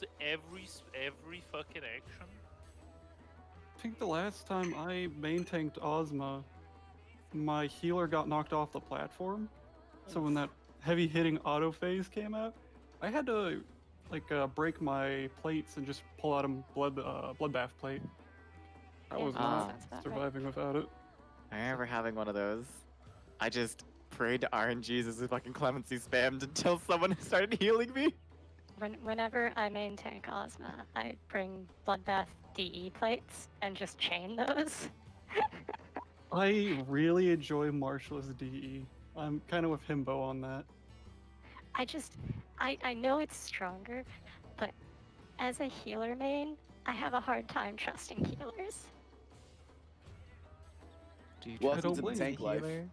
use every fucking action? I think the last time I main tanked Ozma, my healer got knocked off the platform. So when that heavy hitting auto phase came out, I had to break my plates and just pull out a bloodbath plate. I was not surviving without it. I remember having one of those. I just prayed to RNGs as a fucking clemency spammed until someone started healing me. Whenever I main tank Ozma, I bring bloodbath DE plates and just chain those. I really enjoy Marshal's DE. I'm kind of with Himbo on that. I know it's stronger, but as a healer main, I have a hard time trusting healers. Do you Welcome trust to the me tank as a life. healer?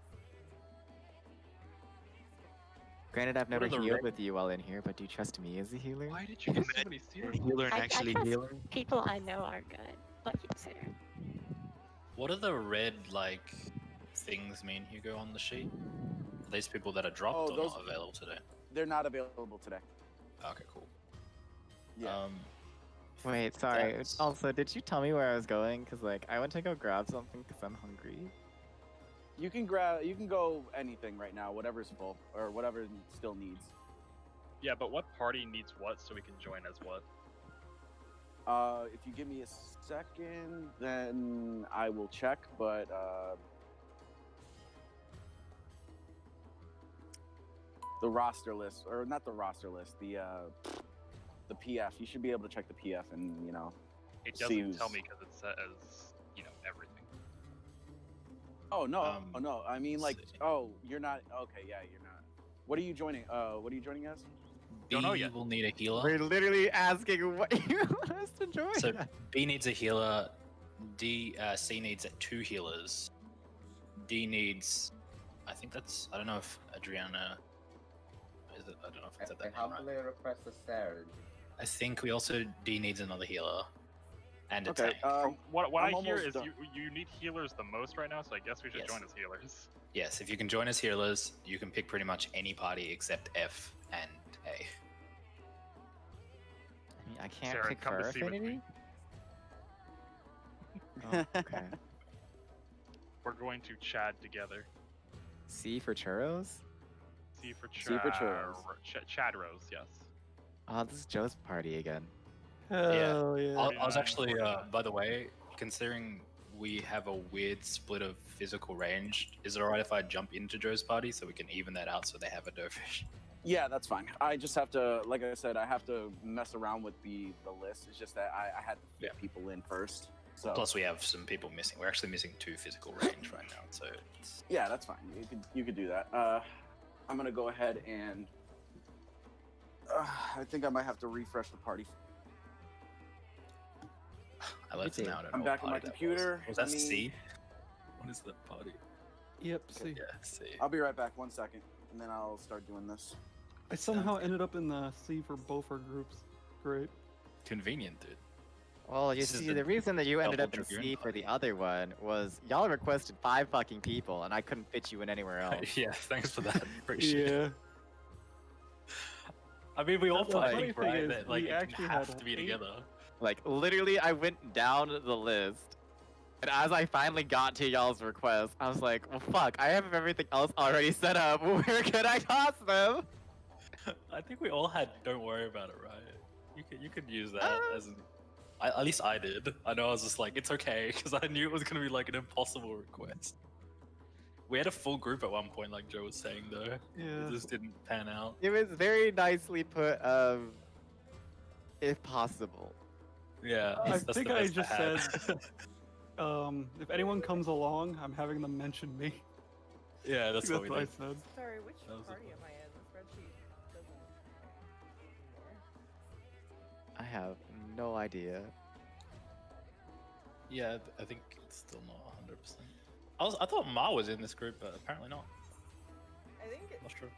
Granted, I've never healed with you while in here, but do you trust me as a healer? Why did you get so many series? Healer and I actually trust healing. people I know are good. Like user. What are the red things mean, Hugo, on the sheet? Are these people that are dropped or those- not available today? They're not available today. Okay, cool. Yeah. Wait, sorry. That's- Also, did you tell me where I was going? Because, I went to go grab something because I'm hungry. You can go anything right now, whatever's full or whatever still needs. Yeah, but what party needs what so we can join as what? If you give me a second, then I will check. But the roster list, or not the roster list, the PF. You should be able to check the PF and It see doesn't who's- tell me because it says everything. Oh no! Um, oh no! I mean, see. you're not. Okay, yeah, you're not. What are you joining? What are you joining as? Don't know B yet. will need a healer. We're literally asking what you want us to join. So B needs a healer. C needs 2 healers. D needs, I think that's, I don't know if Adriana, is it? I don't know if I said that name right. humbly request a Sarah. I think we also, D needs another healer. And a Okay. tank. What I'm I hear almost is done. you need healers the most right now, so I guess we should Yes. join as healers. Yes, if you can join as healers, you can pick pretty much any party except F and A. I mean, I can't Sarah, pick come for to sea with affinity? me. Oh, okay. We're going to Chad together. C for churros? C for C for churros. Chad Rose, yes. Oh, this is Joe's party again. Hell yeah. I was actually, by the way, considering we have a weird split of physical range, is it alright if I jump into Joe's party so we can even that out so they have a doefish? Yeah, that's fine. I just have to, like I said, I have to mess around with the list. It's just that I had to fit people in first. So Plus, we have some people missing. We're actually missing 2 physical range right now, so it's... yeah, that's fine. You could do that. I'm gonna go ahead and I think I might have to refresh the party. I left it now. I don't I'm know back what on my party that computer. Was that Let me- C? What is that party? Yep, see. Yeah, C. I'll be right back. 1 second, and then I'll start doing this. I somehow ended up in the C for both our groups. Great. Convenient, dude. Well, you This is see, the the reason that you ended double up in C dragoon for the other one was y'all requested 5 fucking people, and I couldn't fit you in anywhere else. Yeah, thanks for that. Appreciate it. Yeah. I mean, we all The funny think, thing right, is, that like we it actually have had to be 8 together. Like, literally, I went down the list, and as I finally got to y'all's request, I was like, well, fuck, I have everything else already set up. Where can I toss them? I think we all had. Don't worry about it, right? You could use that as an. At least I did. I know I was just like, it's okay, because I knew it was gonna be like an impossible request. We had a full group at one point, like Joe was saying, though. Yeah. It just didn't pan out. It was very nicely put, if possible. Yeah, I that's think the I best just had. said, if anyone comes along, I'm having them mention me. Yeah, that's what we what I did. said. Sorry, which That was party a- am I in? The spreadsheet doesn't anymore. I have no idea. Yeah, I think it's still not 100%. I thought Ma was in this group, but apparently not. I think it, Not sure.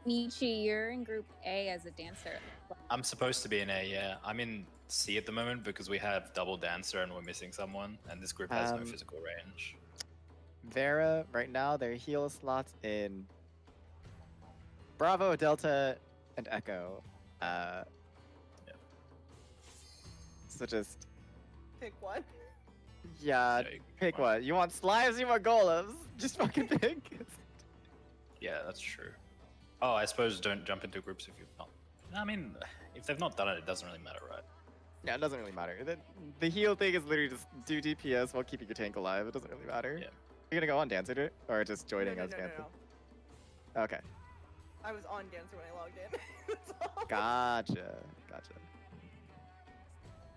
Michi, you're in group A as a dancer. I'm supposed to be in A, yeah. I'm in C at the moment because we have double dancer and we're missing someone, and this group has no physical range. Vera, right now, their heal slots in Bravo, Delta, and Echo. Yeah. So just Pick one. yeah, Yeah, you can pick one. one. You want slimes? You want golems? Just fucking pick. Yeah, that's true. Oh, I suppose don't jump into groups if you've not. I mean, if they've not done it, it doesn't really matter, right? Yeah, it doesn't really matter. The heal thing is literally just do DPS while keeping your tank alive. It doesn't really matter. Yeah. You're gonna go on Dancer or just joining no, us no, no, Dancer? no. Okay. I was on Dancer when I logged in. That's all. Gotcha. Gotcha.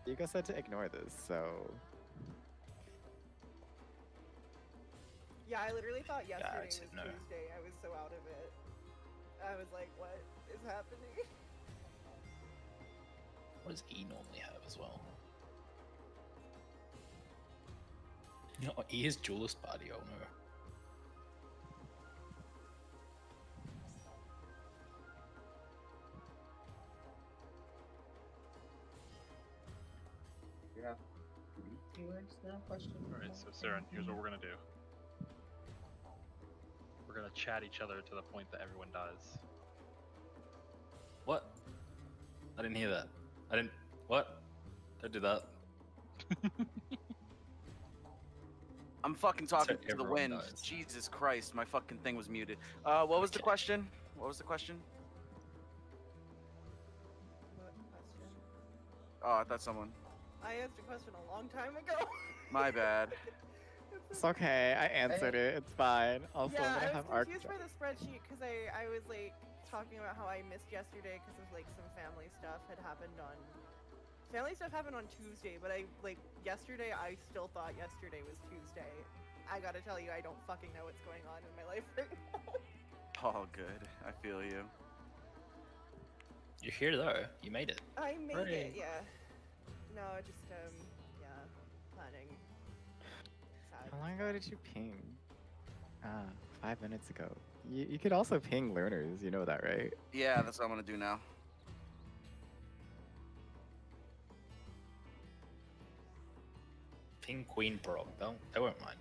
Yuka said to ignore this, so Yeah, I literally thought yesterday I was said no. Tuesday. I was so out of it. I was like, what is happening? What does E normally have as well? You know, E is Duelist Party, oh no. Yeah. Keywords now? Question. Alright, so Saren, here's what we're gonna do. We're gonna chat each other to the point that everyone dies. What? I didn't hear that. I didn't. What? Don't do that. I'm fucking talking to the everyone wind. dies. Jesus Christ, my fucking thing was muted. What was the Okay. question? What was the question? What question? Oh, I thought someone. I asked a question a long time ago. My bad. it's okay. I answered it. It's fine. Also, I'm Yeah, gonna I have was Arc. confused by the spreadsheet because I was like talking about how I missed yesterday because of like some family stuff had happened on. Family stuff happened on Tuesday, but yesterday I still thought yesterday was Tuesday. I gotta tell you, I don't fucking know what's going on in my life right now. All good. I feel you. You're here though. You made it. I made Hooray. it, yeah. No, just yeah, planning. Sad. How long ago did you ping? 5 minutes ago. You could also ping learners. You know that, right? Yeah, that's what I'm gonna do now. Ping Queen Prog. They won't mind.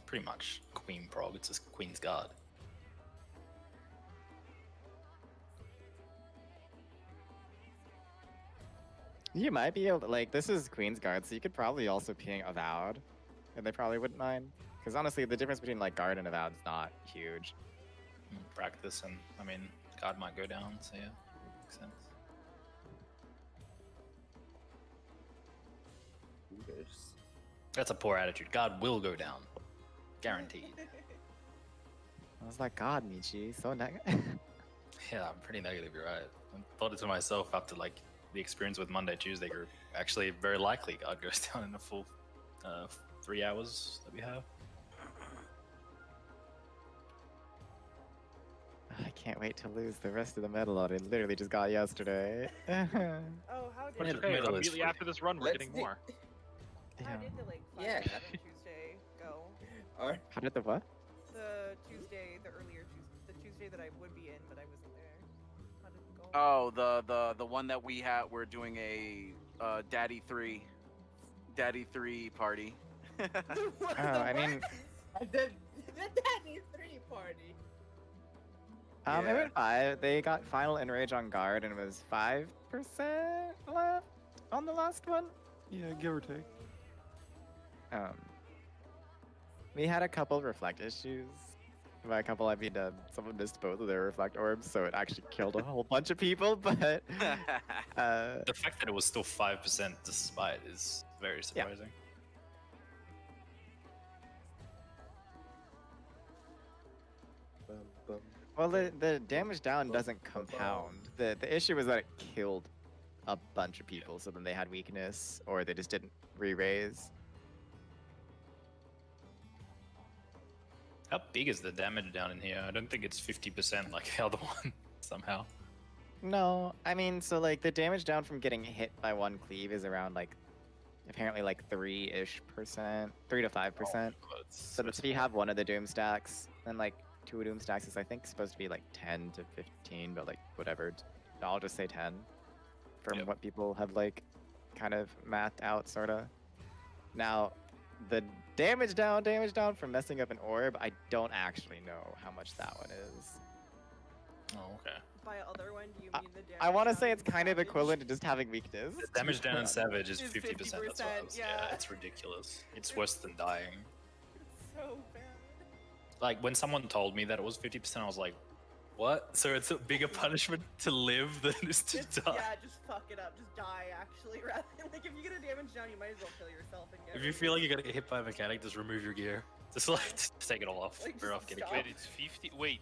Pretty much Queen Prog. It's just Queen's Guard. You might be able to, like, this is Queen's Guard, so you could probably also ping Avowed, and they probably wouldn't mind. Because honestly, the difference between, like, Guard and Avowed is not huge. Practice and I mean, Guard might go down. So yeah, makes sense. There's That's a poor attitude. Guard will go down. Guaranteed. I was like, God, Michi, so negative. Yeah, I'm pretty negative, you're right. I thought it to myself after like the experience with Monday, Tuesday group. Actually, very likely Guard goes down in the full 3 hours that we have. I can't wait to lose the rest of the medal I literally just got yesterday. Oh, how What did is It's okay. middle is Immediately free. after this run, we're Let's getting do- more. how did the like 5 Yeah. Tuesday go? Alright. How did the what? The Tuesday, the earlier Tuesday, the Tuesday that I would be in, but I wasn't there. How did it go? Oh, the one that we had. We're doing a Daddy 3 party. What Oh, the I mean, The Daddy 3 party. It Yeah. went 5. They got final enrage on Guard, and it was 5% left on the last one. Yeah, give or take. We had a couple reflect issues. By a couple, I mean someone missed both of their reflect orbs, so it actually killed a whole bunch of people. But The fact that it was still 5% despite is very surprising. well, the damage down doesn't compound. The issue was that it killed a bunch of people, so then they had weakness, or they just didn't re-raise. How big is the damage down in here? I don't think it's 50% like the other one somehow. No, I mean, so like the damage down from getting hit by one cleave is around like apparently like 3-ish%, 3 to 5%. Oh, So if you have one of the doom stacks, then like 2 doom stacks is I think supposed to be like 10 to 15, but like whatever. I'll just say 10 from Yep. what people have like kind of mathed out sorta. Now, the damage down from messing up an orb, I don't actually know how much that one is. Oh, okay. By other one, do you mean the damage I want to down say in it's kind of Savage? equivalent to just having weakness. The damage down in Savage is Is 50%. That's what I 50%, was. yeah. It's ridiculous. It's worse than dying. It's so bad. Like when someone told me that it was 50%, I was like, "What?" So it's a bigger punishment to live than is to die. Yeah, just fuck it up. Just die, actually. Rather than, like, if you get a damage down, you might as well kill yourself and get If you feel like you're gonna get hit by a mechanic, just remove your gear. Just like just take it all off. Like, We're just off getting stop. killed. Wait, it's 50. Wait,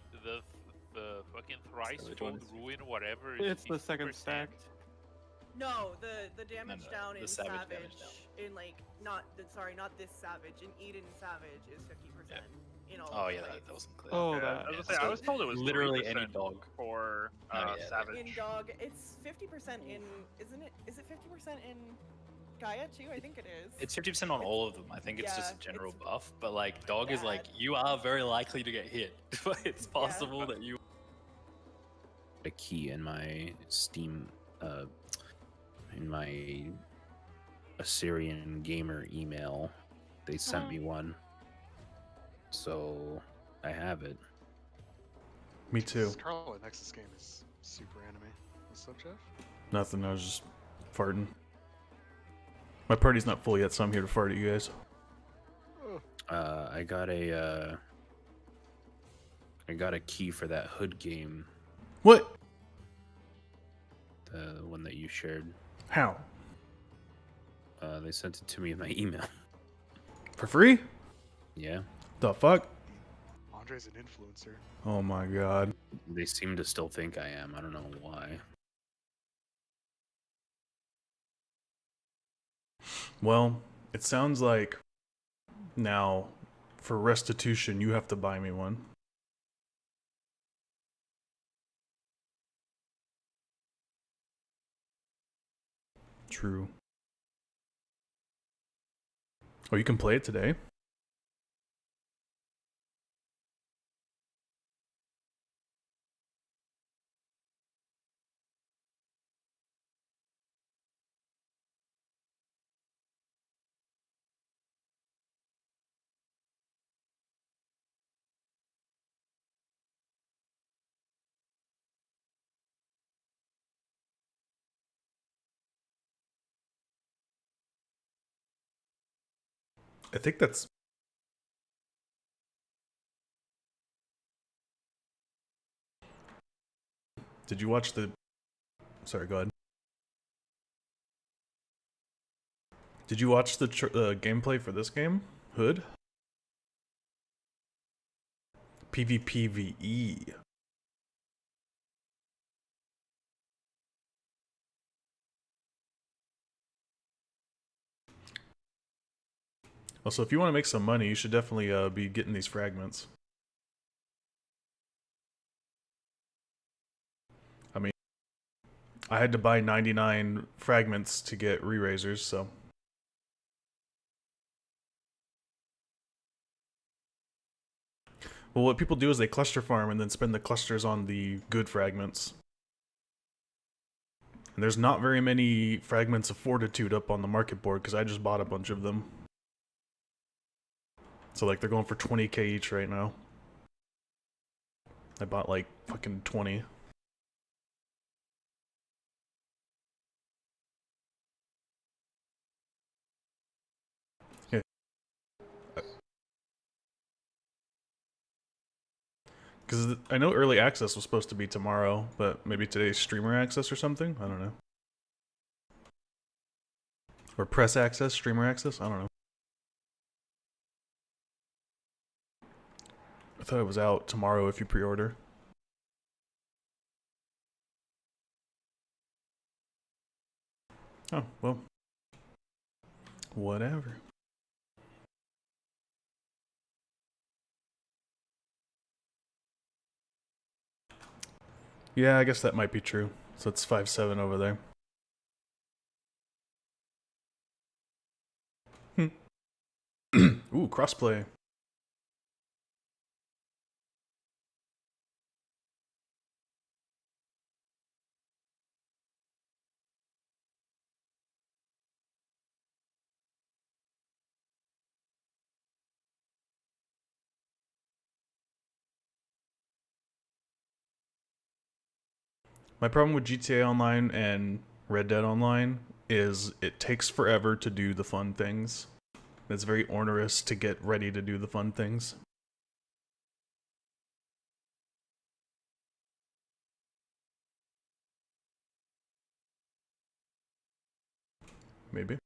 the fucking thrice Savage fold one is- ruin whatever. Is It's the second 50%? stack. No, the damage no, down the in Savage Savage, damage down. in like not this Savage in Eden Savage is 50%. In all Oh of yeah, the that fights. wasn't clear. Oh, Yeah, that. I was gonna say, I was told it was Literally 3% any dog. for Oh, yeah, Savage. In dog, it's 50% in, isn't it? Is it 50% in Gaia too? I think it is. It's 50% on all of them. I think it's just a Yeah, general it's buff. But like dog is like bad. you are very likely to get hit. But it's possible that you. A key in my Steam, in my Assyrian gamer email. They sent me one, so I have it. Me too. Scarlet Nexus game is super anime. What's up, Jeff? Nothing. I was just farting. My party's not full yet, so I'm here to fart at you guys. I got a key for that Hood game, What? the one that you shared. How? They sent it to me in my email. For free? Yeah, The fuck? Andre's an influencer. Oh my god. they seem to still think I am. I don't know why. Well, it sounds like now, for restitution, you have to buy me one. True. Oh, you can play it today? I think that's... Did you watch the... Sorry, go ahead. Did you watch the gameplay for this game? Hood? PvPvE. Also, if you want to make some money, you should definitely be getting these fragments. I mean, I had to buy 99 fragments to get re-razors, so... Well, what people do is they cluster farm and then spend the clusters on the good fragments. And there's not very many fragments of fortitude up on the market board because I just bought a bunch of them. So like they're going for 20k each right now. I bought like fucking 20. Yeah. Because I know early access was supposed to be tomorrow, but maybe today's streamer access or something? I don't know. Or press access, streamer access? I don't know. I thought it was out tomorrow if you pre-order. Oh, well. Whatever. Yeah, I guess that might be true. So it's 5-7 over there. Ooh, crossplay. My problem with GTA Online and Red Dead Online is it takes forever to do the fun things. It's very onerous to get ready to do the fun things. Maybe.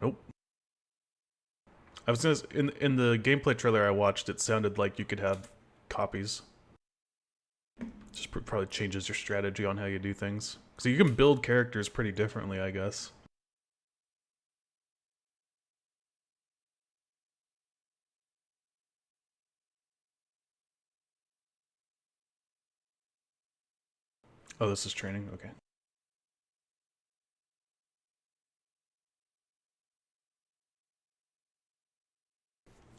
Nope. I was gonna in the gameplay trailer I watched, it sounded like you could have copies. Just probably changes your strategy on how you do things. So you can build characters pretty differently, I guess. Oh, this is training? Okay.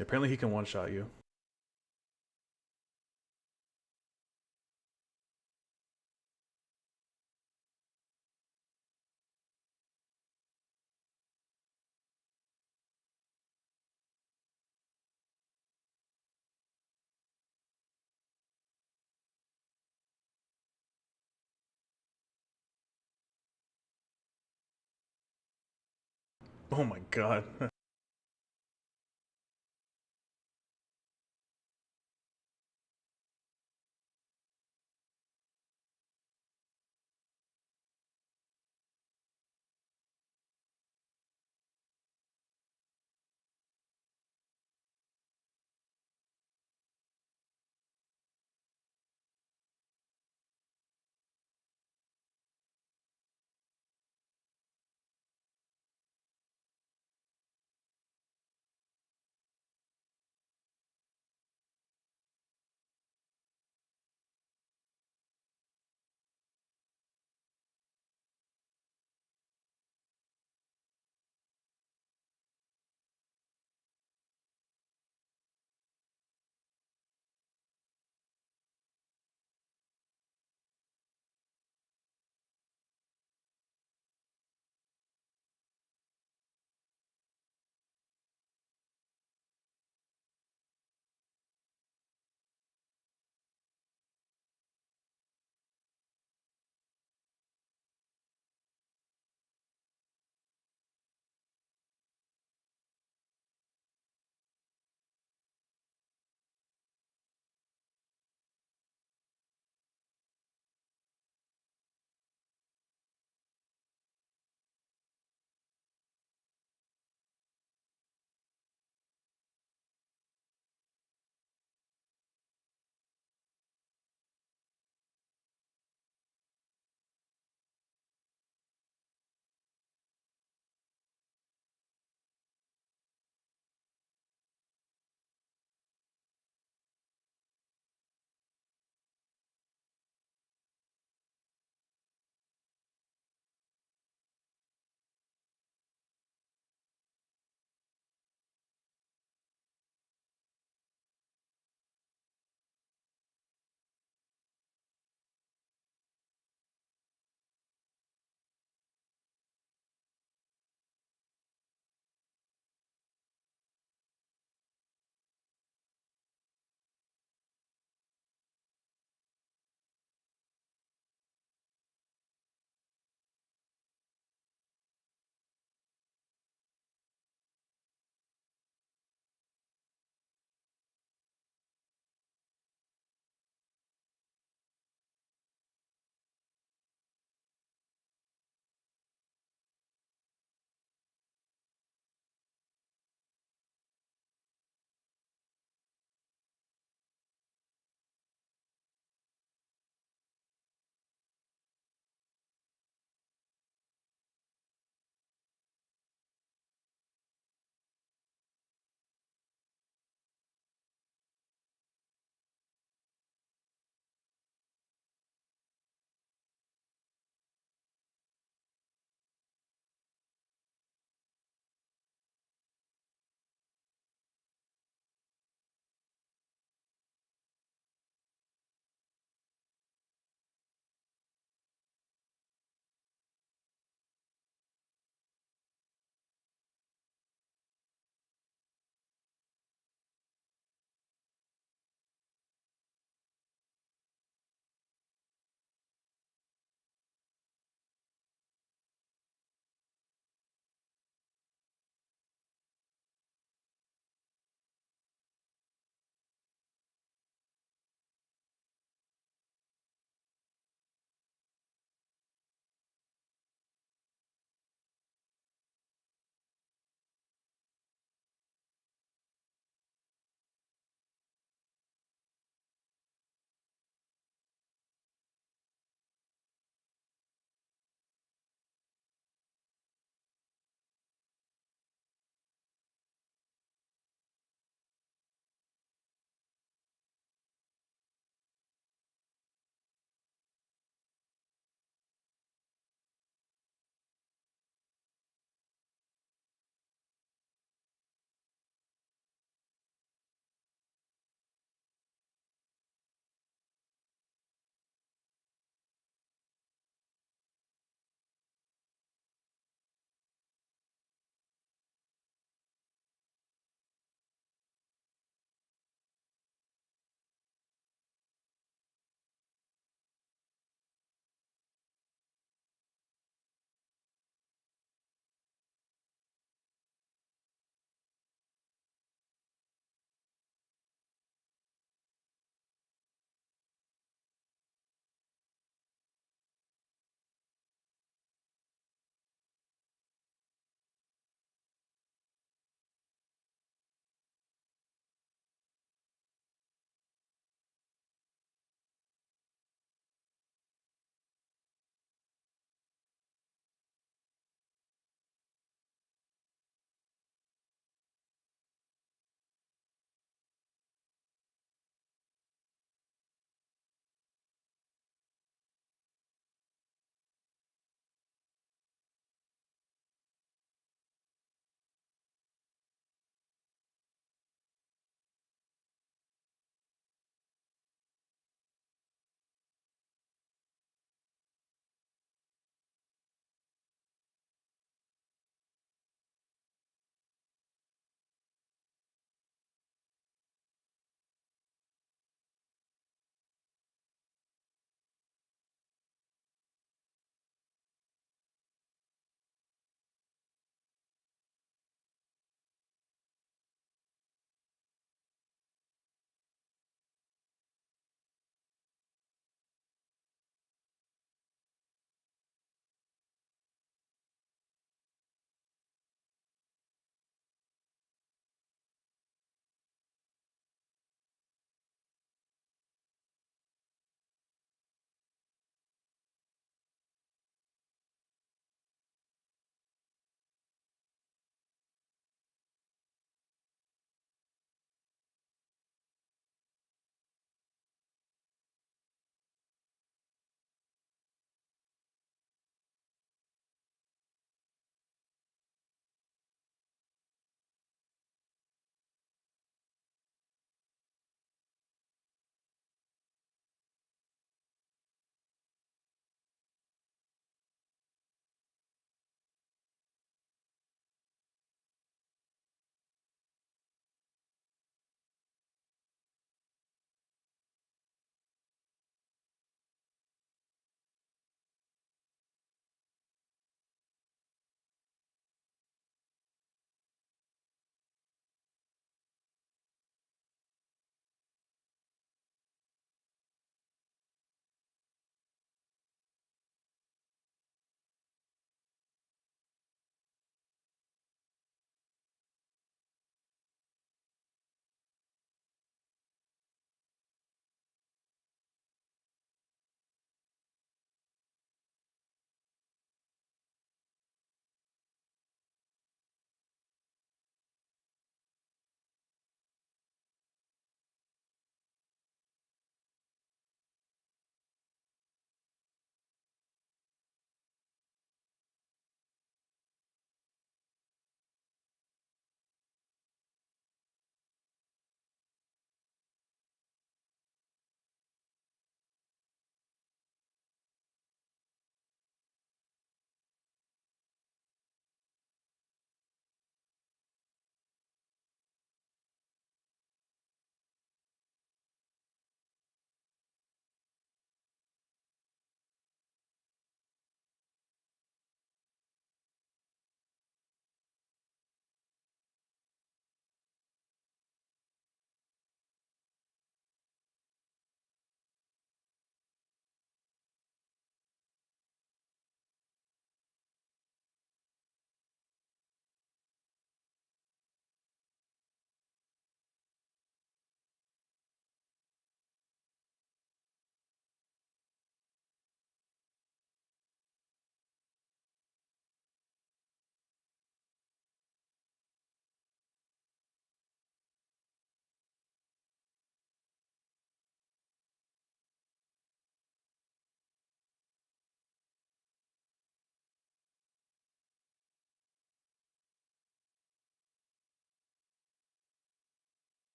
Apparently he can one-shot you. Oh my god.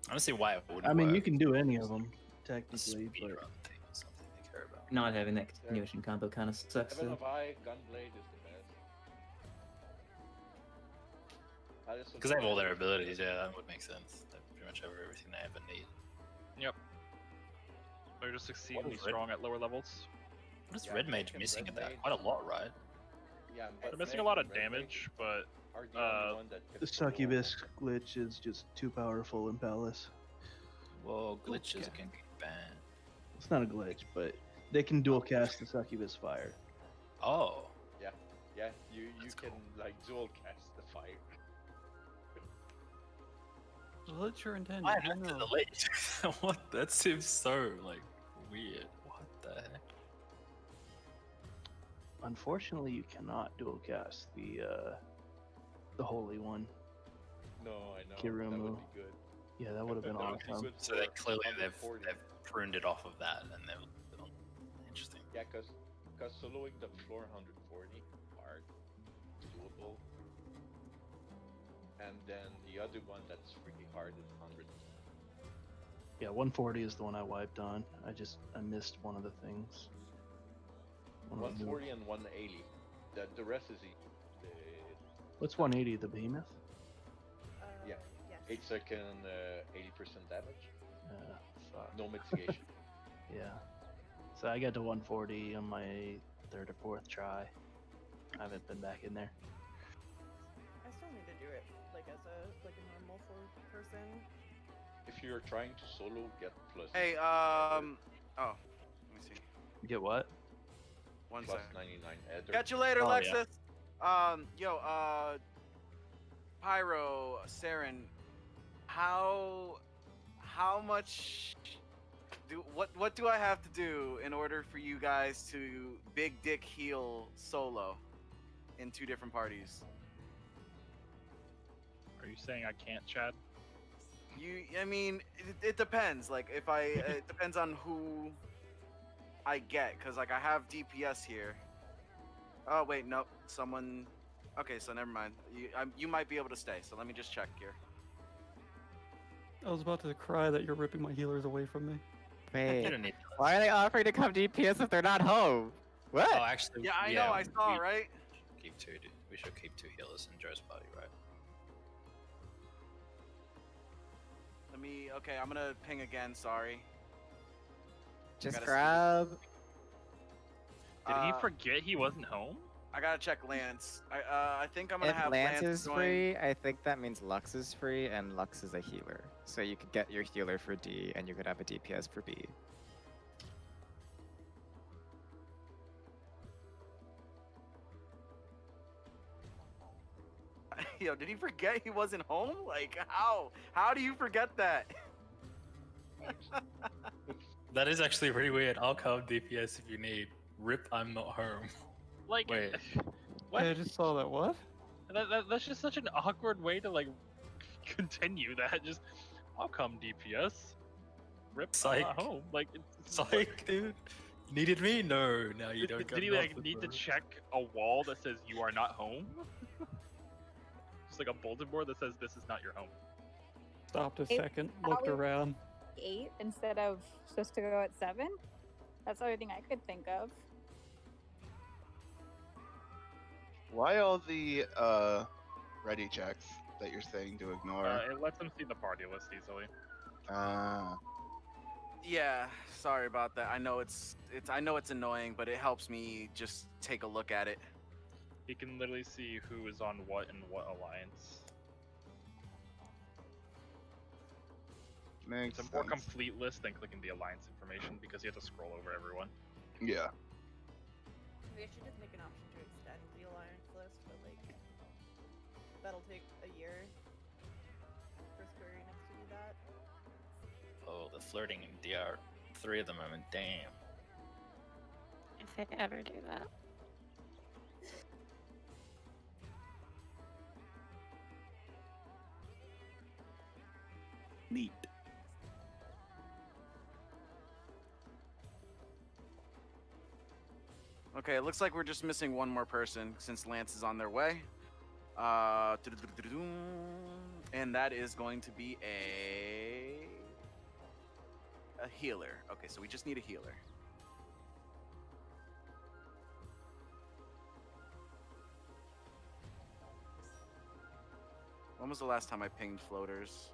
I don't see why it wouldn't I mean, you work. can do any of them technically, but Speedrun thing or something they care about. Not having that continuation combo kind of sucks. Heaven though. of Eye, Gunblade is the best. Because they have all their abilities, yeah, that would make sense. They pretty much have everything they ever need. Yep. They're just exceedingly is Red- strong at lower levels. What is Yeah, Red Mage fucking missing Red at that? Mage. Quite a lot, right? Yeah, They're missing a lot of damage, but are the only one that can the succubus glitch is just too powerful in Palace. Whoa, glitches can be banned. It's not a glitch, but they can dual cast the succubus fire. Oh. Yeah, yeah, you can like dual cast the fire. Well, that's your intent. Why I not don't to know. the late? What? That seems so like weird. What the heck? Unfortunately, you cannot dual cast the holy one. No, I know. That Kirumu. would be good. Yeah, that would have been That would be awesome. good So they for clearly under they've 40. pruned it off of that, and they're interesting. Yeah, cause soloing the floor 140 hard, doable. And then the other one that's really hard is 100. Yeah, 140 is the one I wiped on. I missed one of the things. One of the new- 140 and 180. The rest is easy. What's 180? The behemoth? Yeah. Yes. 8 second, 80% damage. Fuck. No mitigation. Yeah. So I got to 140 on my third or fourth try. I haven't been back in there. I still need to do it like as a normal person. If you're trying to solo, get plus. Hey, oh, let me see. Get what? One Plus second. 99 Ether. Catch you later, Oh, yeah. Lexus. Pyro, Saren, how much what do I have to do in order for you guys to big dick heal solo in 2 different parties? are you saying I can't, Chad? I mean, it depends. Like, it depends on who I get, cause like I have DPS here. Oh wait, nope. Someone. Okay, so never mind. You might be able to stay. So let me just check here. I was about to cry that you're ripping my healers away from me. Wait, don't need why are they offering to come DPS if they're not home? What? Oh, actually, Yeah, I know. I saw, we right? Keep 2. We should keep 2 healers in Joe's party, right? Let me. Okay, I'm gonna ping again. Sorry. Just Gotta grab. Did he Uh, forget he wasn't home? I gotta check Lance. I think I'm gonna If have Lance Lance is join. free, I think that means Lux is free, and Lux is a healer. So you could get your healer for D, and you could have a DPS for B. Yo, did he forget he wasn't home? Like, how? How do you forget that? That is actually pretty weird. I'll come DPS if you need. Rip, I'm not home. Like, Wait. what? I just saw that. What? That's just such an awkward way to like continue that. Just, I'll come DPS. Rip, I'm Psych. not home. Like, it's Psych, dude. Needed me? No, now you don't Did get he like nothing, need to bro. check a wall that says you are not home? Just like a bulletin board that says this is not your home. Stopped a It- second, looked how- around. 8 instead of supposed to go at 7. That's the only thing I could think of. Why all the ready checks that you're saying to ignore? It lets them see the party list easily. Yeah, sorry about that. I know it's annoying, but it helps me just take a look at it. You can literally see who is on what and what alliance. Makes It's a more sense. complete list than clicking the alliance information because you have to scroll over everyone. Yeah. We should just make an option to extend the alliance list, but like that'll take a year for Square Enix to do that. Oh, the flirting in DR3 at the moment. Damn. If they ever do that. Neat. Okay, it looks like we're just missing one more person since Lance is on their way. And that is going to be a a healer. Okay, so we just need a healer. When was the last time I pinged floaters?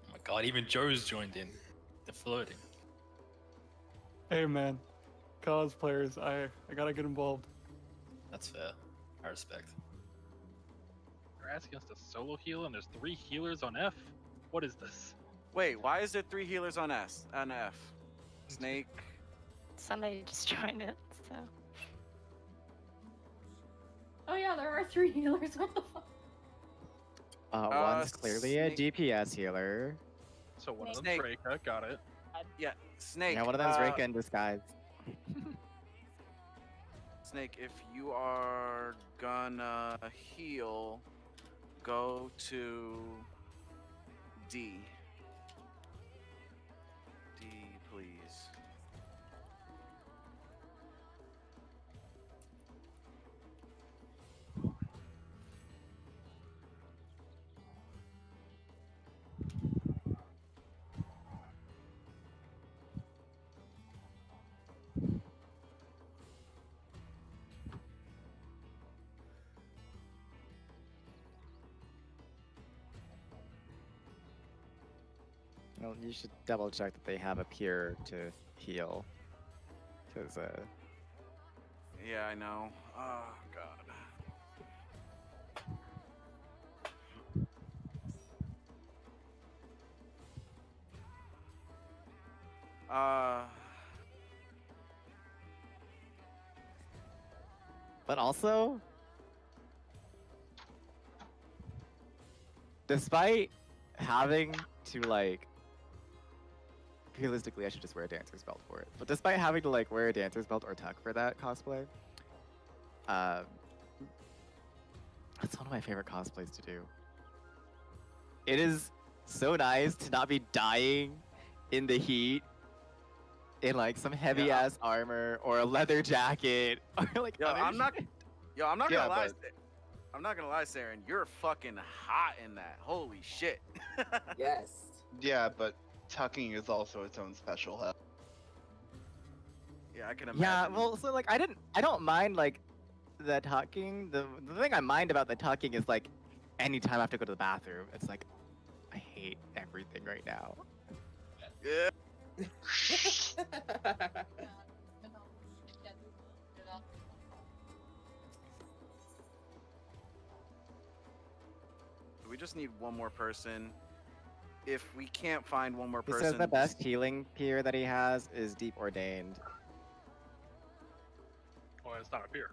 Oh my god, even Joe's joined in. The floating. Hey man, cosplayers, I gotta get involved. That's fair. I respect. You're asking us to solo heal, and there's 3 healers on F. What is this? Wait, why is there 3 healers on F? Snake. Somebody just joined it, so. Oh yeah, there are 3 healers. What the fuck? One's clearly a DPS healer. So one of them's Snake. Reka, got it. Yeah, Snake. Yeah, one of them's Reika in disguise. Snake, if you are gonna heal, go to D. D, please. Well, you should double check that they have a peer to heal. Because, Yeah, I know. Oh, God. But also, despite having to like, realistically, I should just wear a dancer's belt for it. But despite having to like wear a dancer's belt or tuck for that cosplay, it's one of my favorite cosplays to do. It is so nice to not be dying in the heat in like some heavy ass armor or a leather jacket or like Yo, other I'm not Yeah, gonna lie. but- I'm not gonna lie, Saren. You're fucking hot in that. Holy shit. Yes. Yeah, but tucking is also its own special hell. Yeah, I can imagine. Yeah, well, so like I don't mind like the tucking. The thing I mind about the tucking is like anytime I have to go to the bathroom, it's like I hate everything right now. Yeah. We just need one more person. If we can't find one more He person, says the best healing peer that he has is Deep Ordained. Oh, it's not up here.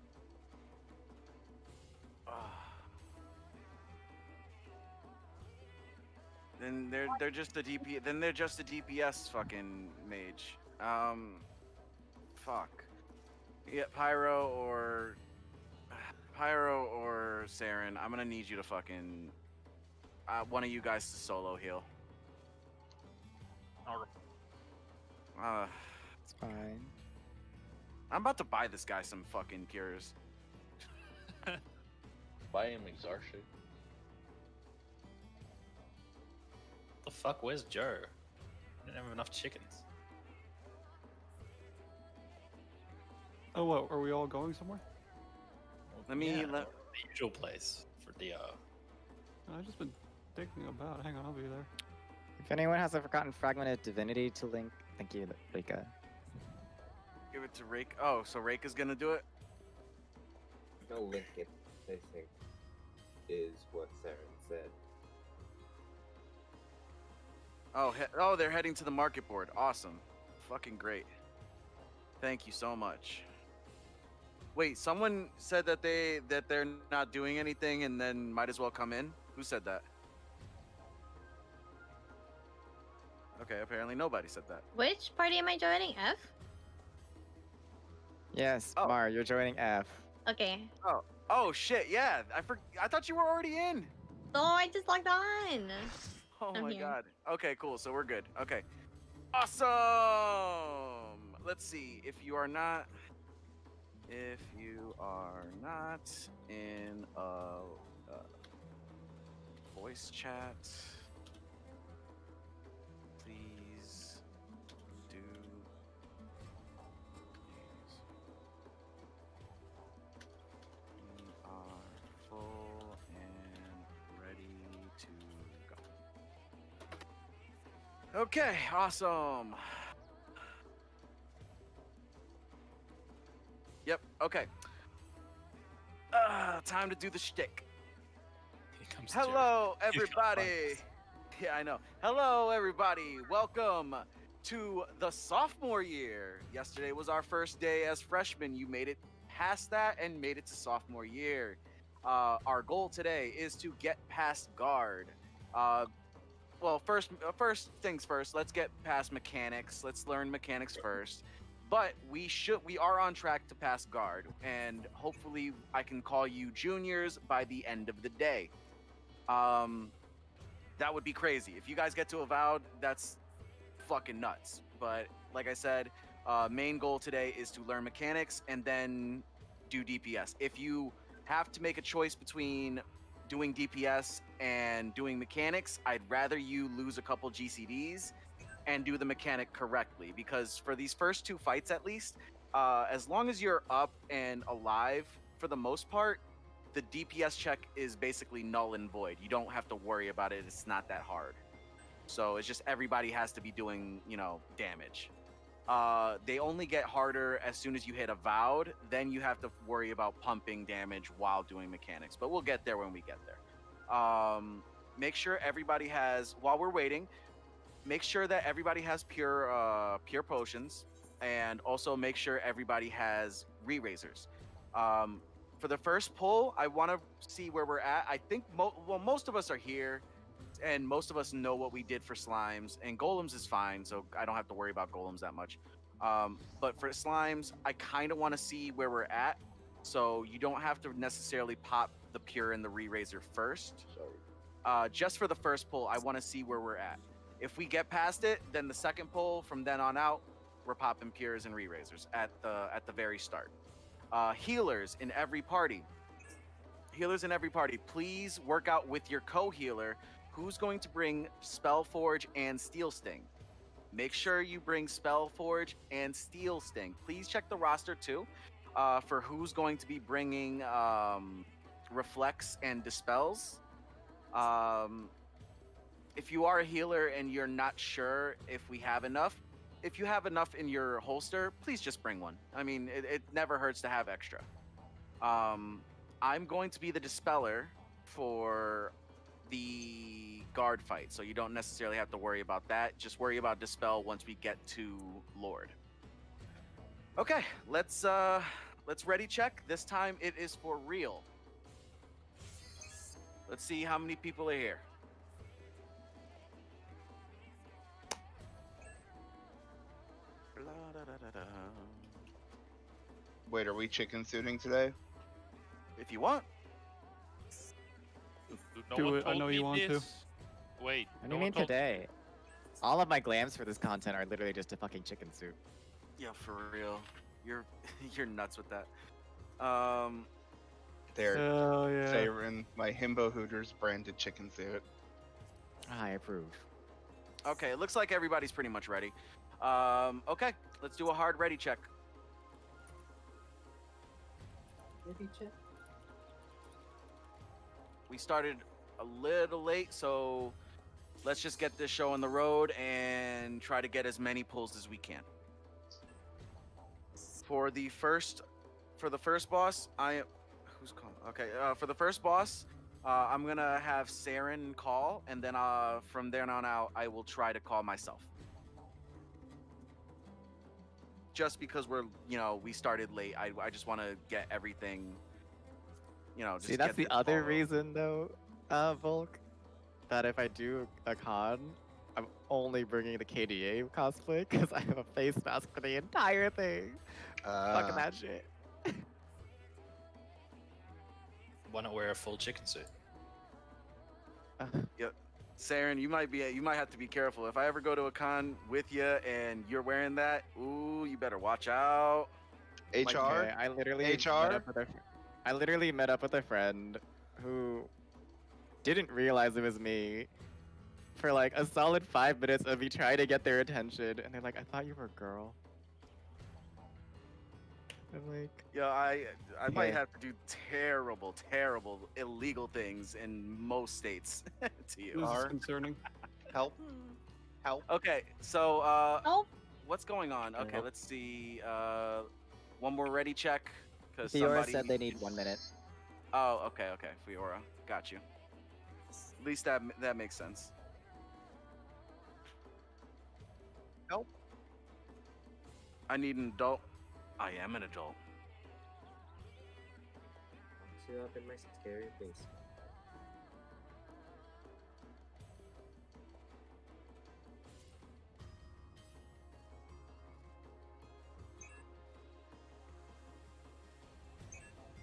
then they're just a DP. Then they're just a DPS fucking mage. Fuck. Yeah, Pyro or Saren. I'm gonna need you to fucking one of you guys to solo heal. It's fine. I'm about to buy this guy some fucking cures. Buy him exhaustion. The fuck? Where's Joe? I didn't have enough chickens. Oh, what? Are we all going somewhere? Let me Yeah, let. the usual place for DR. I've just been thinking about. Hang on, I'll be there. If anyone has a forgotten fragmented divinity to link, thank you, Rika. Give it to Rake. Oh, so Rake is gonna do it. No link it, I think, is what Saren said. Oh, they're heading to the market board. Awesome. Fucking great. Thank you so much. Wait, someone said that they're not doing anything and then might as well come in. Who said that? Okay, apparently nobody said that. Which party am I joining? F? Yes, Mar, you're joining F. Okay. Oh shit, yeah. I thought you were already in. No, I just logged on. Oh I'm my here. god. Okay, cool. So we're good. Okay. Awesome. Let's see. If you are not in voice chat. Please do. We are full and ready to go. Okay, awesome. Yep, okay. Time to do the shtick. Hello, everybody. Yeah, I know. Hello, everybody. Welcome to the sophomore year. Yesterday was our first day as freshmen. You made it past that and made it to sophomore year. Our goal today is to get past guard. Well, first things first. Let's get past mechanics. Let's learn mechanics first. But we are on track to pass guard, and hopefully I can call you juniors by the end of the day. That would be crazy. If you guys get to Avowed, that's fucking nuts. But like I said, main goal today is to learn mechanics and then do DPS. If you have to make a choice between doing DPS and doing mechanics, I'd rather you lose a couple GCDs and do the mechanic correctly, because for these first two fights at least, as long as you're up and alive for the most part, the DPS check is basically null and void. You don't have to worry about it. It's not that hard. So it's just everybody has to be doing, damage. They only get harder as soon as you hit Avowed. Then you have to worry about pumping damage while doing mechanics. But we'll get there when we get there. Make sure everybody has, while we're waiting, make sure that everybody has pure potions, and also make sure everybody has re-raisers. For the first pull, I want to see where we're at. I think most of us are here, and most of us know what we did for slimes, and golems is fine, so I don't have to worry about golems that much. But for slimes, I kind of want to see where we're at, so you don't have to necessarily pop the pure and the re-raiser first. Just for the first pull, I want to see where we're at. If we get past it, then the second pull, from then on out, we're popping pures and re-raisers at the very start. Healers in every party. Please work out with your co-healer who's going to bring Spellforge and Steel Sting. Make sure you bring Spellforge and Steel Sting. Please check the roster too for who's going to be bringing Reflects and Dispels. If you are a healer and you're not sure if we have enough, if you have enough in your holster, please just bring one. I mean, it never hurts to have extra. I'm going to be the Dispeller for the guard fight, so you don't necessarily have to worry about that. Just worry about Dispel once we get to Lord. Okay, let's ready check. This time it is for real. Let's see how many people are here. Wait, are we chicken suiting today? If you want. Do it. I know you want to. Wait. What do you mean today? All of my glams for this content are literally just a fucking chicken suit. Yeah, for real. You're nuts with that. There. Hell yeah. Siren, my Himbo Hooters branded chicken suit. I approve. Okay, it looks like everybody's pretty much ready. Okay, let's do a hard ready check. Ready check. We started a little late, so let's just get this show on the road and try to get as many pulls as we can. For the first boss, who's calling? Okay, for the first boss, I'm gonna have Saren call, and then from there on out, I will try to call myself. Just because we started late, I just want to get everything. Just see, that's get the other reason though, Volk, that if I do a con, I'm only bringing the KDA cosplay because I have a face mask for the entire thing. Fucking that shit. Why not wear a full chicken suit? Yep. Saren, you might have to be careful. If I ever go to a con with you and you're wearing that, ooh, you better watch out. HR? Okay, I literally met up with a friend who didn't realize it was me for like a solid 5 minutes of me trying to get their attention, and they're like, "I thought you were a girl." I'm like, Yeah, I might Okay. have to do terrible, terrible illegal things in most states to you. This is Are- concerning. Help. Help. Okay, so Help. what's going on? Okay, Help. let's see. One more ready check because Fiora somebody said they need 1 minute. Oh, okay, okay, Fiora, got you. At least that makes sense. Help. I need an adult. I am an adult. Lock you up in my scary basement.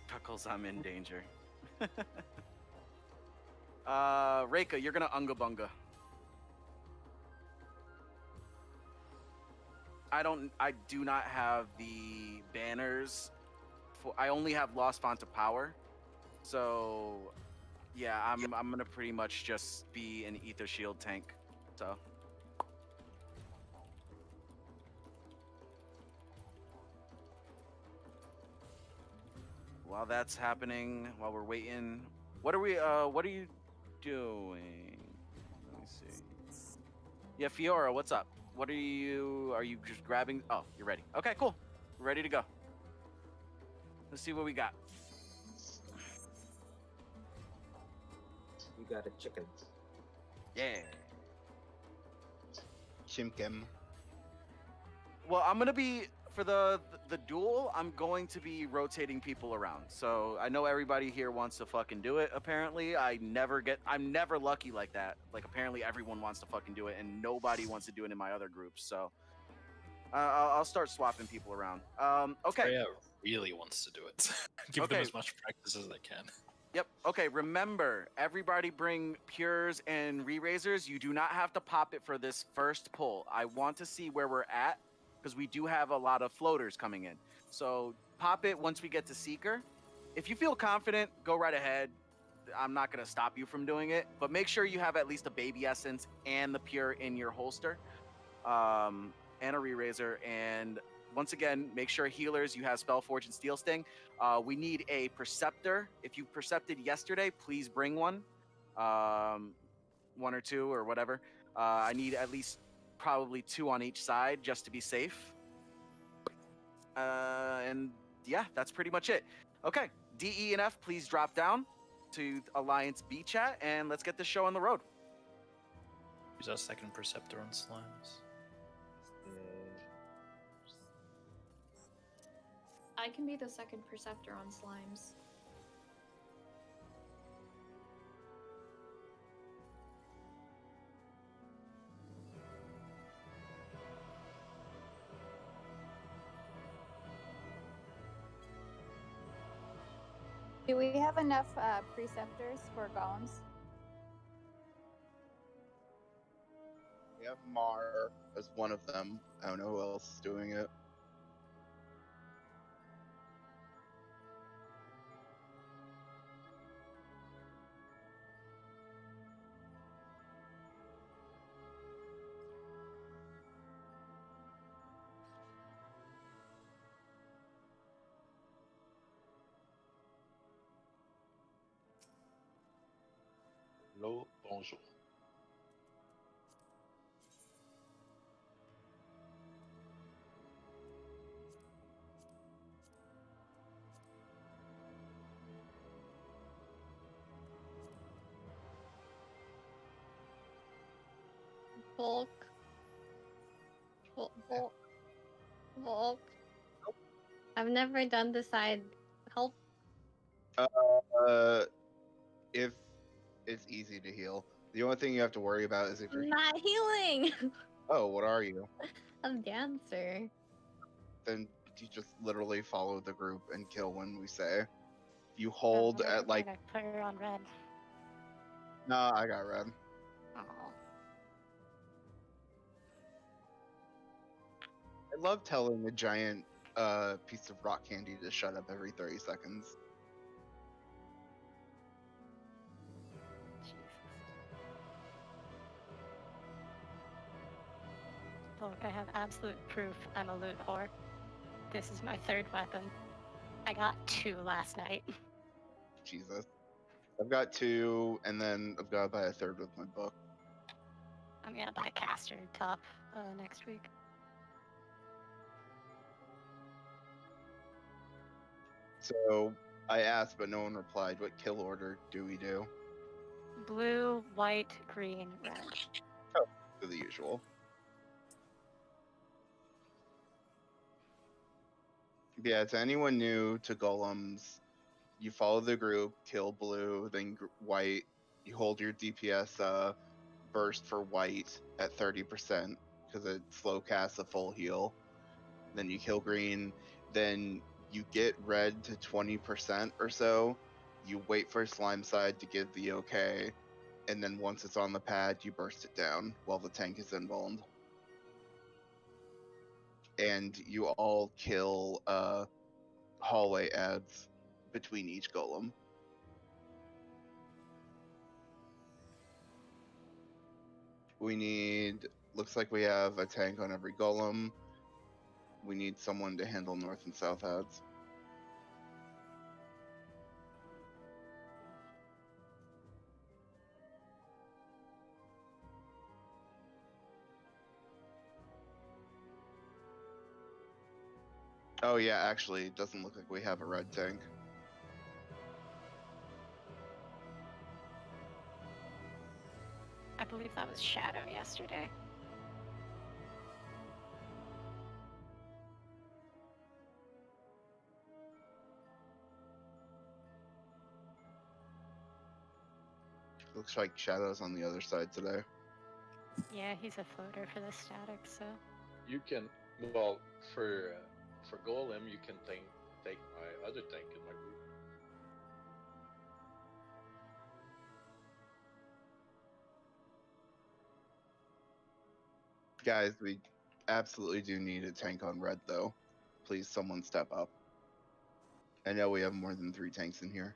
Chuckles, I'm in danger. Reika, you're gonna unga bunga. I do not have the banners. I only have Lost Font of Power. So, yeah, I'm gonna pretty much just be an Ether Shield tank. So. While that's happening, while we're waiting, what are you doing? Let me see. Yeah, Fiora, what's up? Are you just grabbing? Oh, you're ready. Okay, cool. We're ready to go. Let's see what we got. You got a chicken. Yeah. Chimkim. Well, I'm gonna be for the duel. I'm going to be rotating people around. So I know everybody here wants to fucking do it. Apparently, I'm never lucky like that. Like apparently everyone wants to fucking do it, and nobody wants to do it in my other groups. So I'll start swapping people around. Okay. Freya really wants to do it. Give them Okay. as much practice as they can. Yep. Okay. Remember, everybody bring pures and re-raisers. You do not have to pop it for this first pull. I want to see where we're at because we do have a lot of floaters coming in. So pop it once we get to Seeker. If you feel confident, go right ahead. I'm not going to stop you from doing it, but make sure you have at least a baby essence and the pure in your holster, and a re-raiser. And once again, make sure healers, you have Spellforge and Steel Sting. We need a Perceptor. If you Percepted yesterday, please bring one. 1 or 2 or whatever. I need at least probably 2 on each side just to be safe. And yeah, that's pretty much it. Okay, D, E, and F, please drop down to Alliance B chat, and let's get this show on the road. Use our second Perceptor on slimes. I can be the second Perceptor on slimes. Do we have enough preceptors for golems? We have Mar as one of them. I don't know who else is doing it. Hello, bonjour. Volk. Volk. Volk. I've never done the side. Help. If it's easy to heal, the only thing you have to worry about is if you're. I'm not healing. Oh, what are you? I'm dancer. Then you just literally follow the group and kill when we say. You hold at like. I put her on red. Nah, I got red. Oh. I love telling a giant piece of rock candy to shut up every 30 seconds. Look, I have absolute proof I'm a loot whore. This is my third weapon. I got 2 last night. Jesus. I've got 2, and then I've got to buy a 3rd with my book. I'm gonna buy a caster top next week. So I asked, but no one replied. What kill order do we do? Blue, white, green, red. Oh, the usual. Yeah, to anyone new to golems, you follow the group, kill blue, then white. You hold your DPS burst for white at 30% because it slow casts a full heal. Then you kill green. Then you get red to 20% or so. You wait for slime side to give the okay, and then once it's on the pad, you burst it down while the tank is involved. And you all kill hallway ads between each golem. We need, looks like we have a tank on every golem. We need someone to handle north and south ads. Oh yeah, actually, it doesn't look like we have a red tank. I believe that was Shadow yesterday. Looks like Shadow's on the other side today. Yeah, he's a floater for the static, so. You can, well, for golem, you can take my other tank in my group. Guys, we absolutely do need a tank on red, though. Please, someone step up. I know we have more than 3 tanks in here.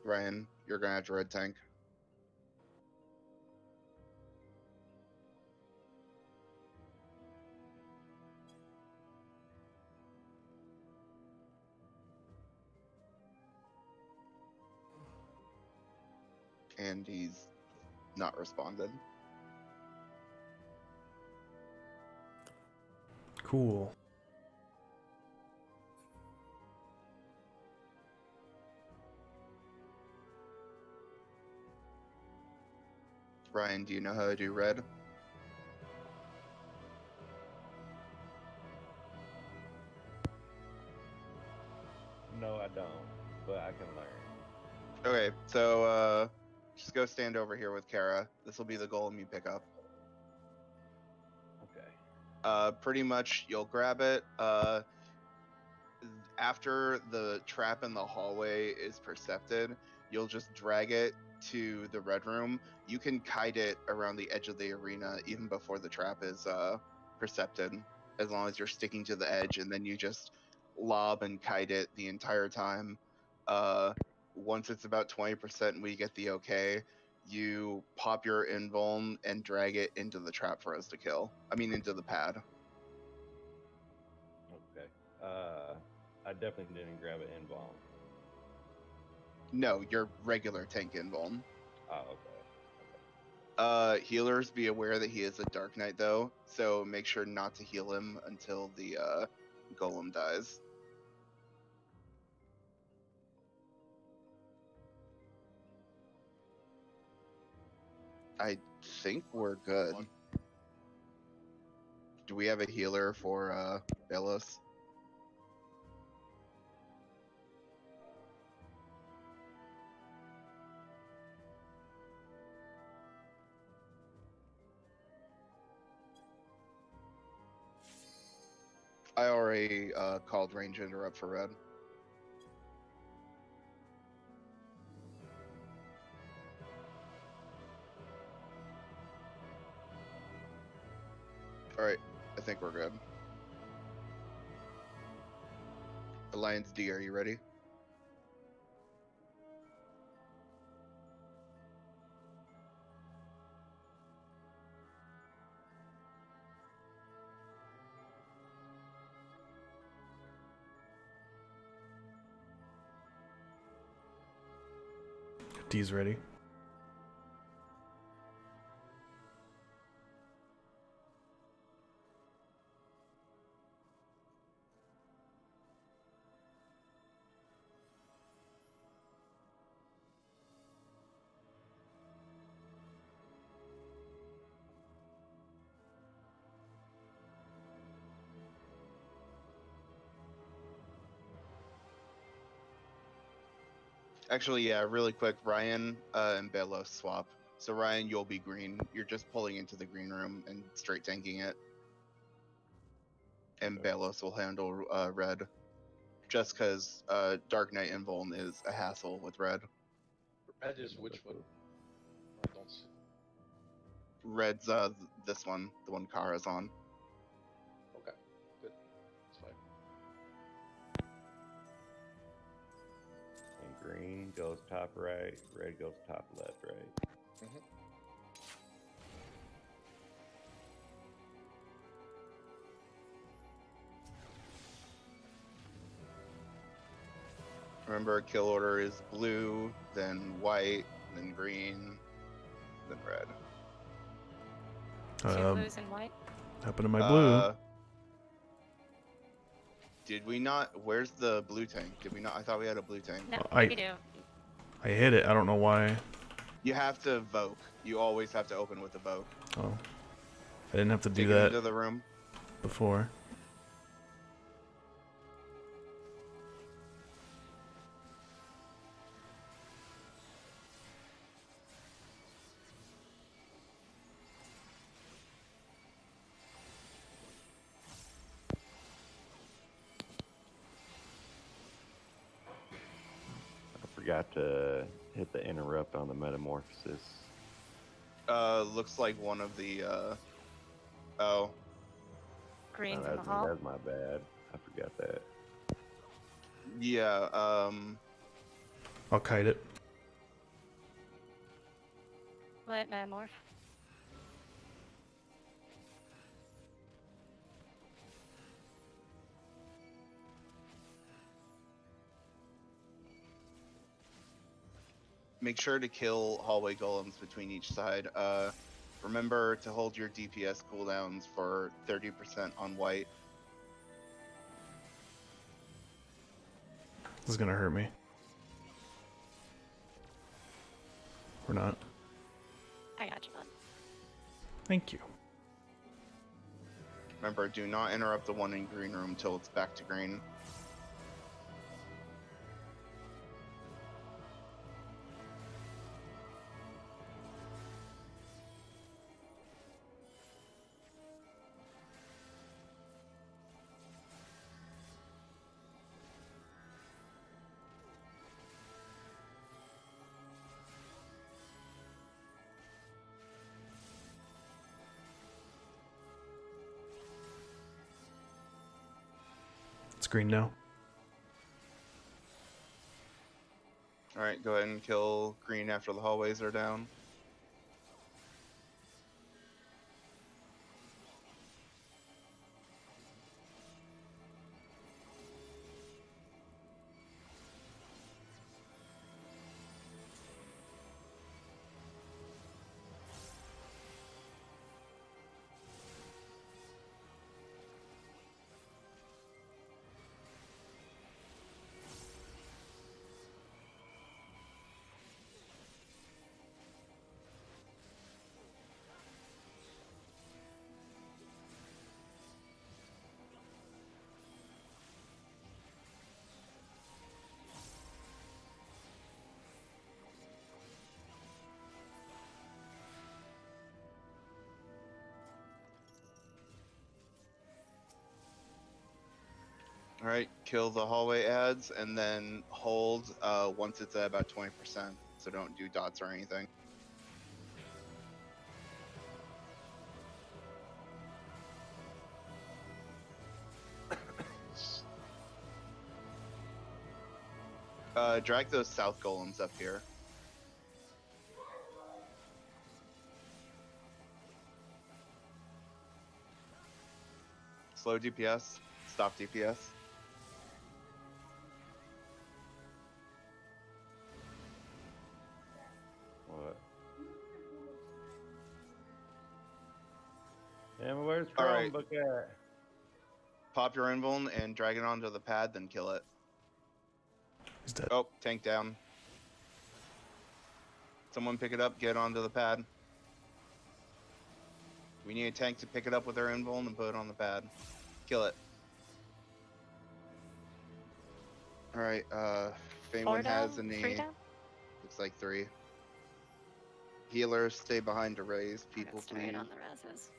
Ryan, you're gonna have to red tank. And he's not responded. Cool. Ryan, do you know how to do red? No, I don't, but I can learn. Okay, so just go stand over here with Kara. This will be the golem you pick up. Okay. Pretty much you'll grab it. After the trap in the hallway is percepted, you'll just drag it to the red room. You can kite it around the edge of the arena even before the trap is percepted, as long as you're sticking to the edge, and then you just lob and kite it the entire time. Once it's about 20% and we get the okay, you pop your invuln and drag it into the trap for us to kill. I mean, into the pad. Okay. I definitely didn't grab an invuln. No, your regular tank invuln. Oh, okay. Healers, be aware that he is a Dark Knight though, so make sure not to heal him until the golem dies. I think we're good. Do we have a healer for Belos? I already called range interrupt for red. Alright, I think we're good. Alliance D, are you ready? D's ready. Actually, yeah, really quick, Ryan and Belos swap. So Ryan, you'll be green. You're just pulling into the green room and straight tanking it. And Belos will handle red. Just because Dark Knight Invuln is a hassle with red. Red is which one? I don't see. Red's this one, the one Kara's on. Okay, good. That's fine. And green goes top right, red goes top left, right? Mm-hmm. Remember, kill order is blue, then white, then green, then red. Two blues and white. Happened to my blue. Did we not? Where's the blue tank? Did we not? I thought we had a blue tank. No, I we do. I hit it. I don't know why. You have to evoke. You always have to open with evoke. Oh, I didn't have to do Take it that into the room. before. I forgot to hit the interrupt on the metamorphosis. Looks like one of the oh. Greens Oh, in the hall. that's my bad. I forgot that. Yeah, I'll kite it. Let metamorph. make sure to kill hallway golems between each side. Remember to hold your DPS cooldowns for 30% on white. This is gonna hurt me. Or not. I got you, bud. Thank you. Remember, do not interrupt the one in green room till it's back to green. It's green now. Alright, go ahead and kill green after the hallways are down. Alright, kill the hallway ads and then hold once it's at about 20%. So don't do dots or anything. – Drag those south golems up here. Slow DPS. Stop DPS. What? Damn, where's All right. Chromebook at? Pop your invuln and drag it onto the pad, then kill it. He's dead. Oh, tank down. Someone pick it up, get onto the pad. We need a tank to pick it up with our invuln and put it on the pad. Kill it. Alright, if anyone has any... Looks like 3. Healers, stay behind to raise people, please. On the reses.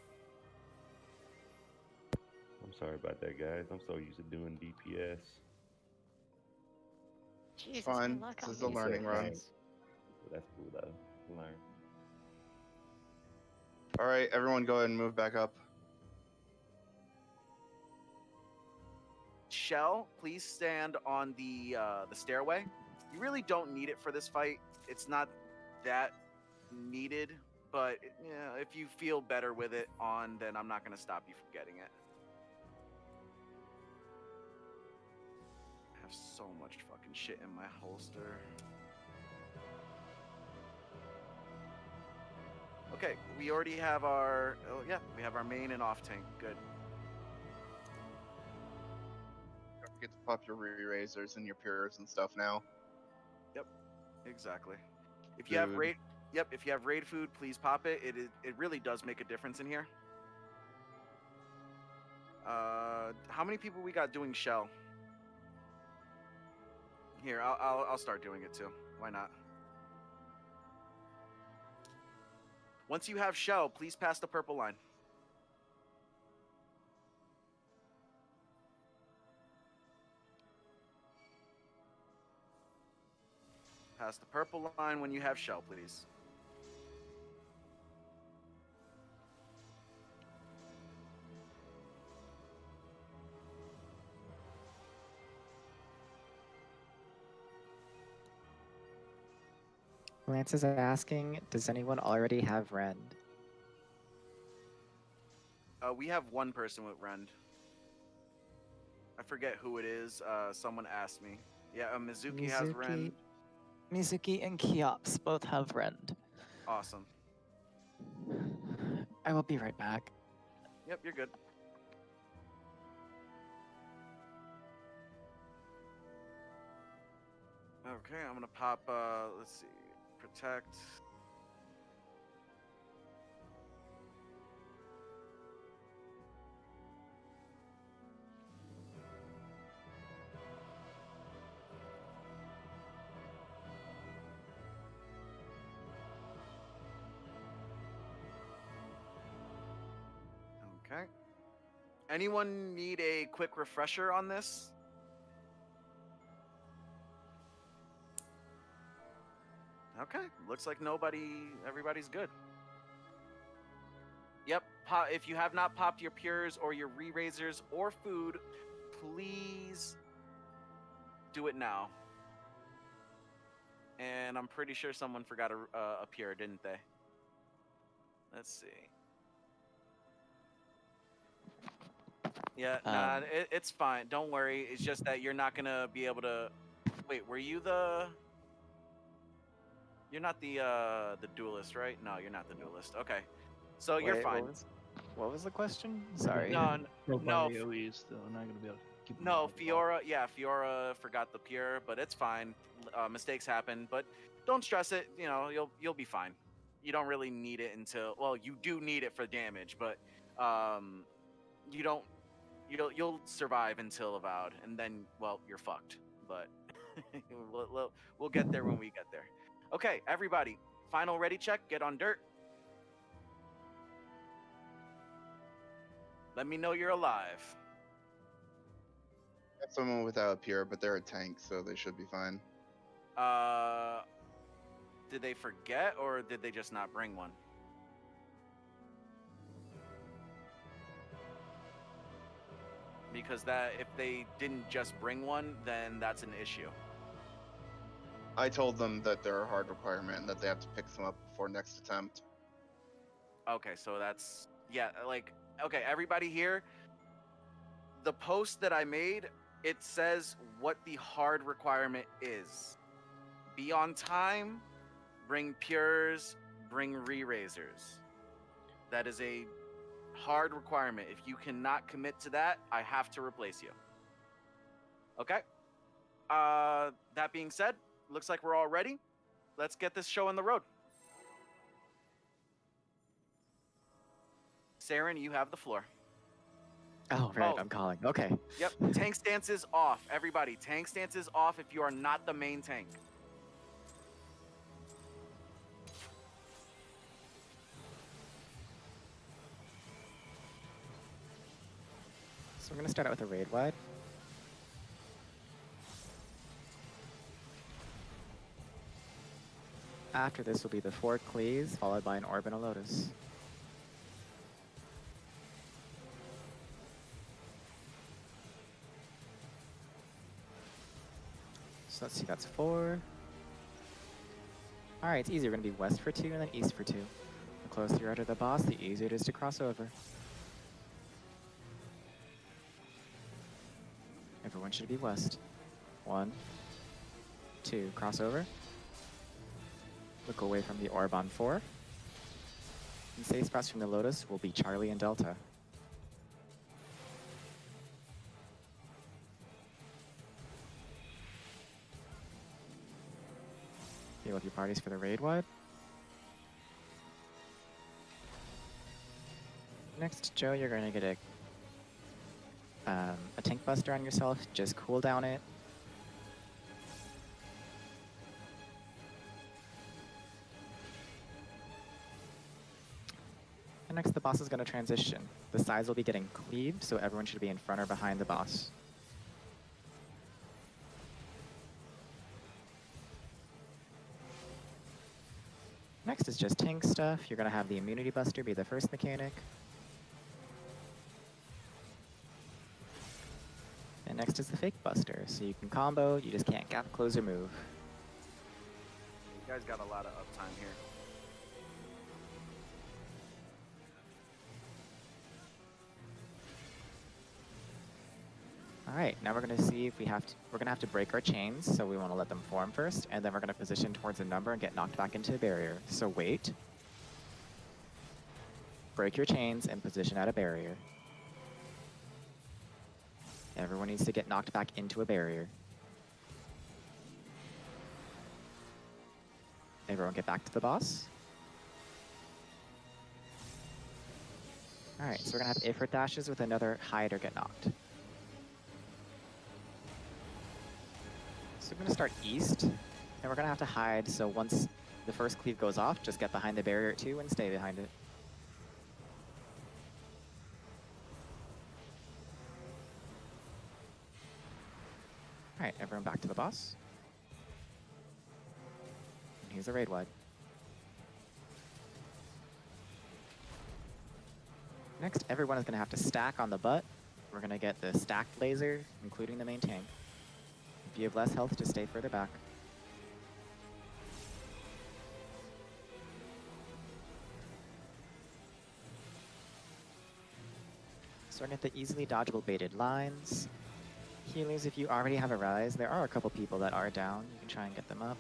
I'm sorry about that, guys. I'm so used to doing DPS. Jesus, Fine. luck This on is a these learning run. guys. That's cool though. Learn. Alright, everyone go ahead and move back up. Shell, please stand on the stairway. You really don't need it for this fight. It's not that needed, but yeah, if you feel better with it on, then I'm not going to stop you from getting it. I have so much fucking shit in my holster. Okay, we already have our... Oh, yeah, we have our main and off tank. Good. Don't forget to pop your re-razors and your pures and stuff now. Yep, exactly. If you have Food. raid... Yep, if you have raid food, please pop it. It really does make a difference in here. How many people we got doing shell? Here, I'll start doing it too. Why not? Once you have shell, please pass the purple line. Pass the purple line when you have shell, please. Lance is asking, does anyone already have Rend? We have one person with Rend. I forget who it is. Someone asked me. Yeah, Mizuki has Rend. Mizuki and Kiops both have Rend. Awesome. I will be right back. Yep, you're good. Okay, I'm gonna pop, let's see, protect. Okay. Anyone need a quick refresher on this? Okay, looks like everybody's good. Yep, if you have not popped your pures or your re-razors or food, please do it now. And I'm pretty sure someone forgot a pure, didn't they? Let's see. Yeah, nah, it's fine. Don't worry. It's just that you're not gonna be able to... Wait, were you the... You're not the duelist, right? No, you're not the duelist. Okay, so you're Wait, fine. What was the question? Sorry. No. AoEs though, not gonna be able to keep them No, all. Fiora. Yeah, Fiora forgot the pure, but it's fine. Mistakes happen, but don't stress it. You know, you'll be fine. You don't really need it until... Well, you do need it for damage, but you don't. You'll survive until Avowed, and then, well, you're fucked. But we'll get there when we get there. Okay, everybody, final ready check. Get on dirt. Let me know you're alive. Got someone without a pure, but they're a tank, so they should be fine. Did they forget, or did they just not bring one? Because if they didn't just bring one, then that's an issue. I told them that they're a hard requirement and that they have to pick them up before next attempt. Okay, so that's yeah, like okay, everybody here. The post that I made, it says what the hard requirement is. Be on time, bring pures, bring re-raisers. That is a hard requirement. If you cannot commit to that, I have to replace you. Okay? That being said, looks like we're all ready. Let's get this show on the road. Saren, you have the floor. Oh, right, I'm calling. Okay. Yep, tank stance is off. Everybody, tank stance is off if you are not the main tank. So we're gonna start out with a raid wide. After this will be the 4 Clees, followed by an Orb and a Lotus. So let's see, that's 4. Alright, it's easy. We're gonna be west for 2 and then east for 2. The closer you are to the boss, the easier it is to cross over. Everyone should be west. 1, 2, cross over. Look away from the orb on 4. And safe spots from the Lotus will be Charlie and Delta. Heal up your parties for the raid wide. Next, Joe, you're going to get a tank buster on yourself. Just cool down it. And next, the boss is going to transition. The sides will be getting cleaved, so everyone should be in front or behind the boss. Next is just tank stuff. You're going to have the immunity buster be the first mechanic. And next is the fake buster. So you can combo, you just can't gap, close, or move. You guys got a lot of uptime here. Alright, now we're gonna see if we're gonna have to break our chains, so we wanna let them form first, and then we're gonna position towards a number and get knocked back into a barrier. So wait. Break your chains and position at a barrier. Everyone needs to get knocked back into a barrier. Everyone get back to the boss. Alright, so we're gonna have Ifrit dashes with another hide or get knocked. So we're going to start east, and we're going to have to hide, so once the first cleave goes off, just get behind the barrier at 2 and stay behind it. Alright, everyone back to the boss. And here's the raid wide. Next, everyone is going to have to stack on the butt. We're going to get the stacked laser, including the main tank. If you have less health, just stay further back. Starting at the easily dodgeable baited lines. Healers, if you already have a rise, there are a couple people that are down. You can try and get them up,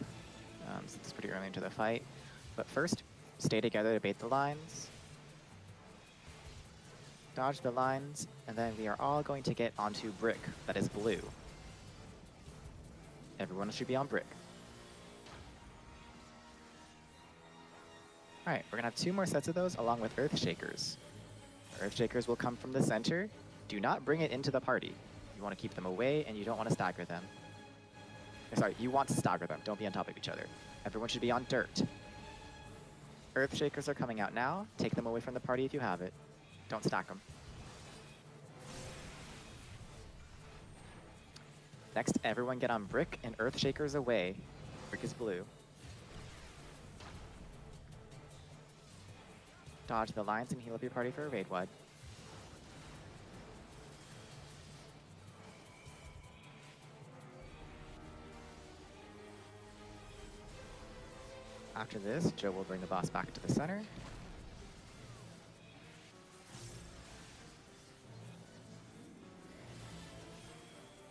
since it's pretty early into the fight. But first, stay together to bait the lines. Dodge the lines, and then we are all going to get onto brick that is blue. Everyone should be on brick. Alright, we're gonna have 2 more sets of those along with Earth Shakers. Earth Shakers will come from the center. Do not bring it into the party. You want to keep them away and you don't want to stagger them. Sorry, you want to stagger them. Don't be on top of each other. Everyone should be on dirt. Earth Shakers are coming out now. Take them away from the party if you have it. Don't stack them. Next, everyone get on brick and Earth Shakers away. Brick is blue. Dodge the lines and heal up your party for a raid wide. After this, Joe will bring the boss back to the center.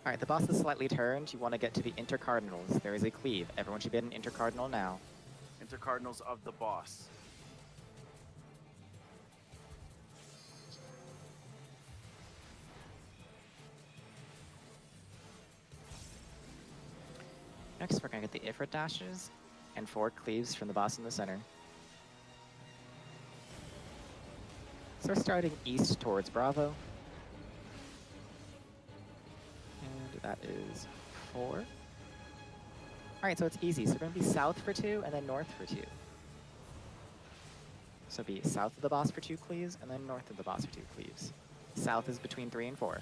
Alright, the boss is slightly turned. You want to get to the intercardinals. There is a cleave. Everyone should be at an intercardinal now. Intercardinals of the boss. Next, we're going to get the Ifrit dashes and 4 cleaves from the boss in the center. So we're starting east towards Bravo. And that is 4. Alright, so it's easy. So we're going to be south for 2 and then north for 2. So be south of the boss for 2 cleaves and then north of the boss for 2 cleaves. South is between 3 and 4.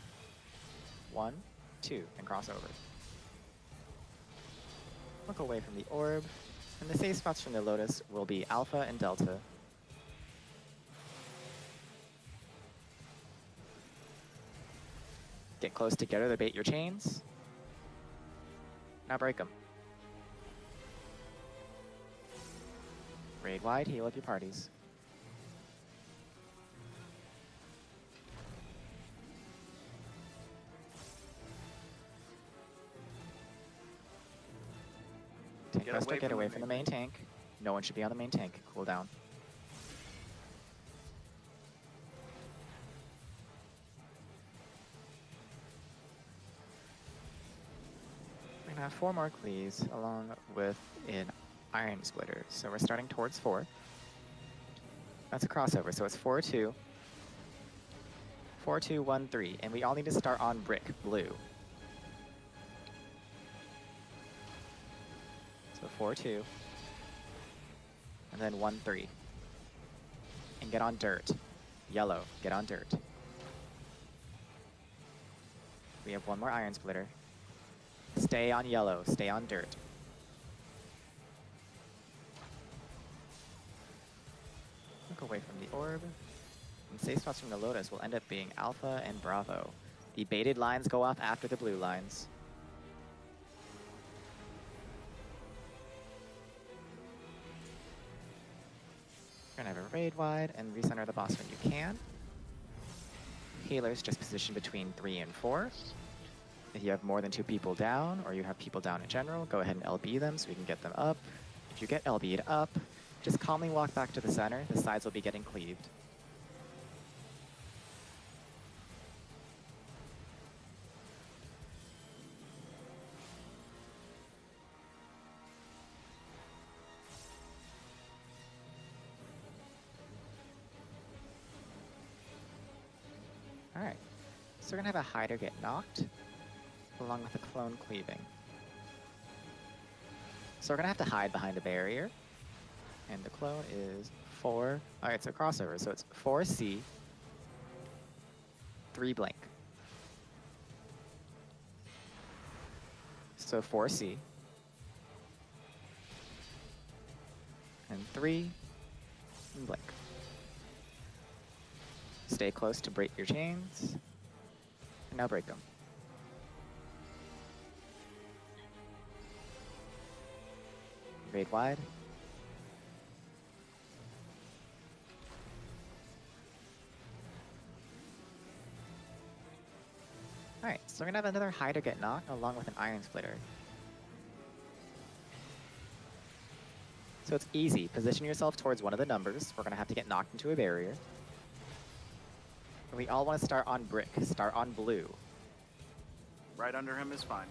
1, 2, and cross over. Look away from the orb, and the safe spots from the lotus will be Alpha and Delta. Get close together to bait your chains. Now break them. Raid wide, heal up your parties. Tank Buster, get away from the main tank. No one should be on the main tank. Cool down. We're gonna have 4 more cleaves along with an iron splitter. So we're starting towards 4. That's a crossover, so it's 4-2. 4-2-1-3, and we all need to start on brick, blue. So 4-2, and then 1-3. And get on dirt. Yellow, get on dirt. We have 1 more iron splitter. Stay on yellow, stay on dirt. Look away from the orb. And safe spots from the lotus will end up being Alpha and Bravo. The baited lines go off after the blue lines. We're gonna have a raid wide and recenter the boss when you can. Healers just position between 3 and 4. If you have more than 2 people down, or you have people down in general, go ahead and LB them so we can get them up. If you get LB'd up, just calmly walk back to the center. The sides will be getting cleaved. Alright, so we're gonna have a hider get knocked, along with a clone cleaving. So we're gonna have to hide behind a barrier, and the clone is 4, alright, it's a crossover, so it's 4C, 3 blink. So 4C, and 3, and blink. Stay close to break your chains, and now break them. Raid wide. Alright, so we're gonna have another hider get knocked along with an iron splitter. So it's easy. Position yourself towards one of the numbers. We're gonna have to get knocked into a barrier. We all want to start on brick. Start on blue. Right under him is fine.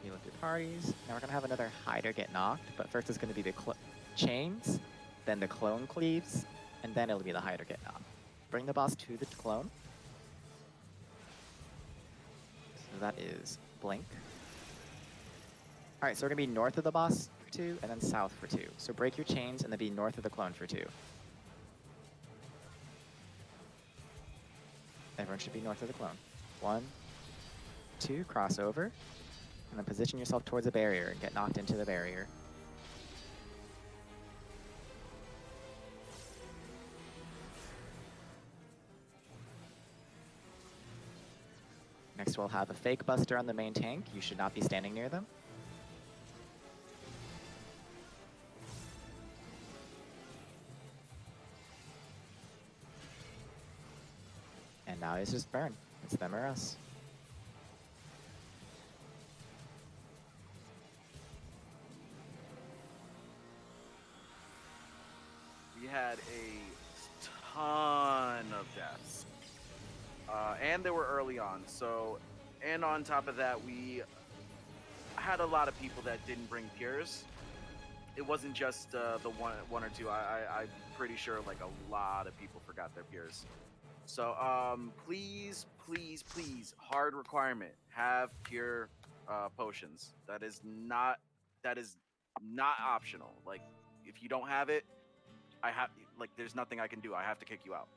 Heal up your parties. Now we're going to have another hider get knocked, but first it's going to be the chains, then the clone cleaves, and then it'll be the hider get knocked. Bring the boss to the clone. So that is blink. Alright, so we're going to be north of the boss for 2, and then south for 2. So break your chains, and then be north of the clone for 2. Everyone should be north of the clone. 1, 2, cross over, and then position yourself towards a barrier and get knocked into the barrier. Next, we'll have a fake buster on the main tank. You should not be standing near them. And now it's just burn. It's them or us. We had a ton of deaths. And they were early on. So, and on top of that, we had a lot of people that didn't bring peers. It wasn't just the one or two. I'm pretty sure like a lot of people forgot their peers. So please, hard requirement, have pure potions. That is not optional. Like if you don't have it, there's nothing I can do. I have to kick you out.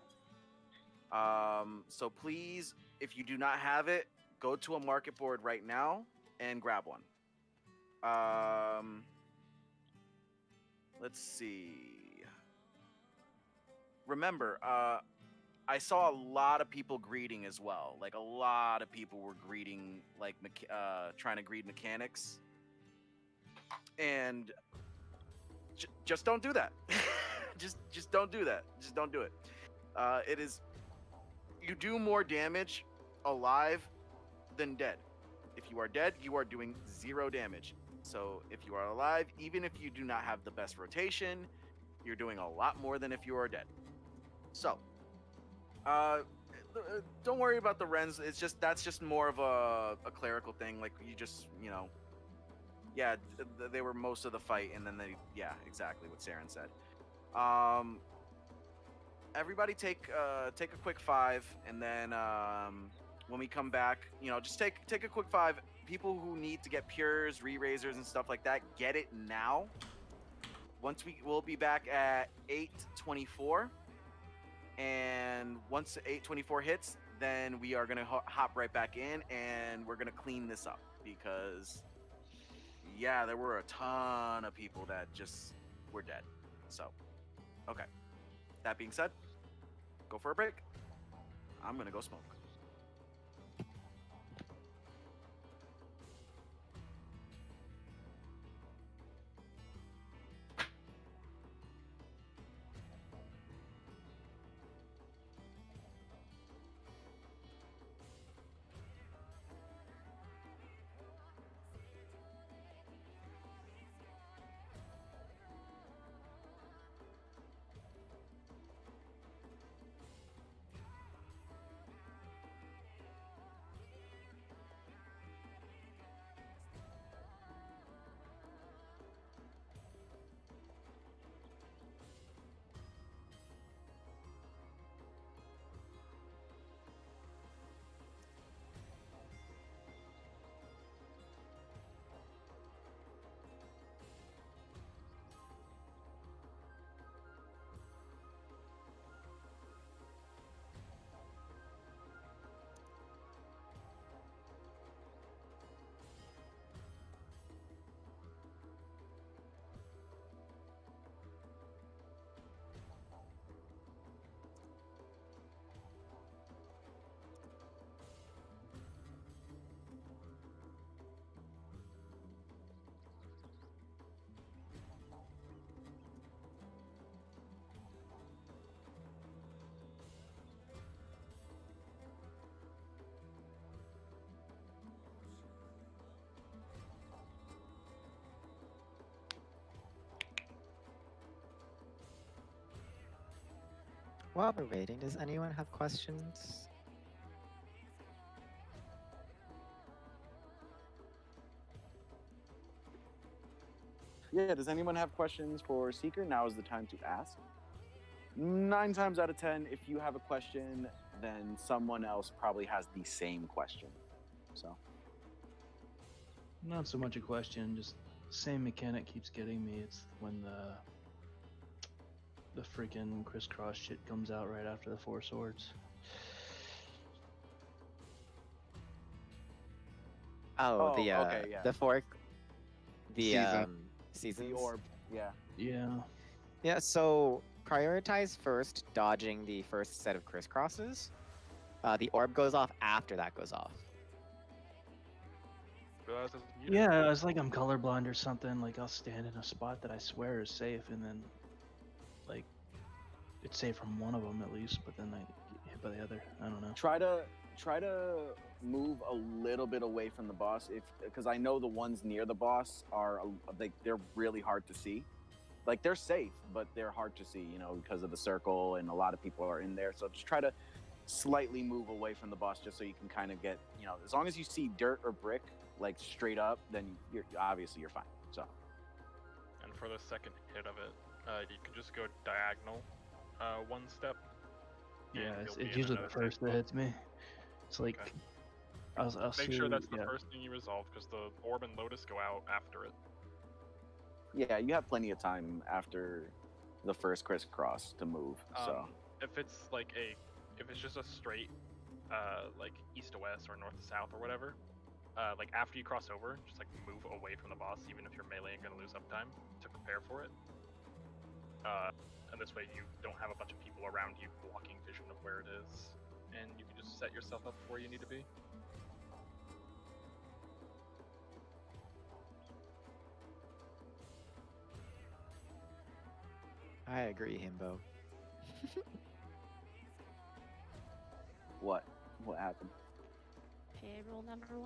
So please, if you do not have it, go to a market board right now and grab one. Let's see. Remember, I saw a lot of people greeting as well. Like a lot of people were greeting, like trying to greet mechanics, and just don't do that. just don't do that. Just don't do it. It is, you do more damage alive than dead. If you are dead, you are doing 0 damage. So if you are alive, even if you do not have the best rotation, you're doing a lot more than if you are dead. So, don't worry about the Rens. That's just more of a clerical thing. Like you just, yeah, they were most of the fight, and then yeah, exactly what Saren said. Everybody take a quick 5, and then when we come back, just take a quick 5. People who need to get pures, re-raisers, and stuff like that, get it now. We'll be back at 8:24, and once 8:24 hits, then we are gonna hop right back in, and we're gonna clean this up because, yeah, there were a ton of people that just were dead. So, okay. That being said, go for a break. I'm gonna go smoke. While we're waiting, does anyone have questions? Yeah, does anyone have questions for Seeker? Now is the time to ask. 9 times out of 10, if you have a question, then someone else probably has the same question. So, Not so much a question, just same mechanic keeps getting me. It's when the freaking crisscross shit comes out right after the 4 swords. Oh, the okay, yeah. the fork, the Season. seasons. The orb, yeah. Yeah. Yeah. So prioritize first dodging the first set of crisscrosses. The orb goes off after that goes off. realized I was muted. Yeah, it's like I'm colorblind or something. Like I'll stand in a spot that I swear is safe, and then like it's safe from one of them at least, but then I get hit by the other. I don't know. Try to move a little bit away from the boss, because I know the ones near the boss are like they're really hard to see. Like they're safe, but they're hard to see, because of the circle and a lot of people are in there. So just try to slightly move away from the boss just so you can kind of get, as long as you see dirt or brick like straight up, then you're fine. So. And for the second hit of it, you can just go diagonal, one step. Yeah, and it's you'll be in usually the another first safe that spot. hits me. It's like Okay. I'll Make see, sure that's the yeah. first thing you resolve, because the orb and lotus go out after it. Yeah, you have plenty of time after the first crisscross to move. So. If it's if it's just a straight, like east to west or north to south or whatever, like after you cross over, just like move away from the boss, even if you're melee and gonna lose uptime to prepare for it. And this way you don't have a bunch of people around you blocking vision of where it is, and you can just set yourself up where you need to be. I agree, Himbo. What happened? Payroll number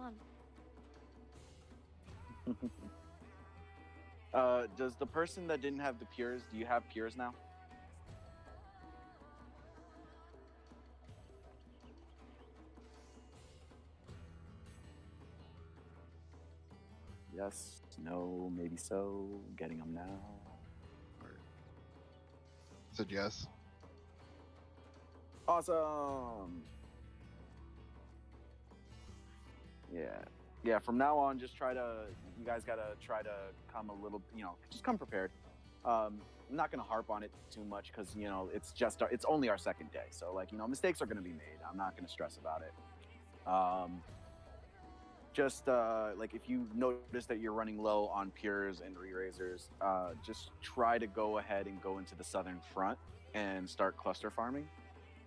1. Does the person that didn't have the pures, do you have pures now? Yes, no, maybe so. Getting them now. Said yes. Awesome. Yeah. From now on, you guys gotta try to come a little, just come prepared. I'm not gonna harp on it too much because it's only our second day, so mistakes are gonna be made. I'm not gonna stress about it. Just if you notice that you're running low on pures and re-raisers, just try to go ahead and go into the southern front and start cluster farming.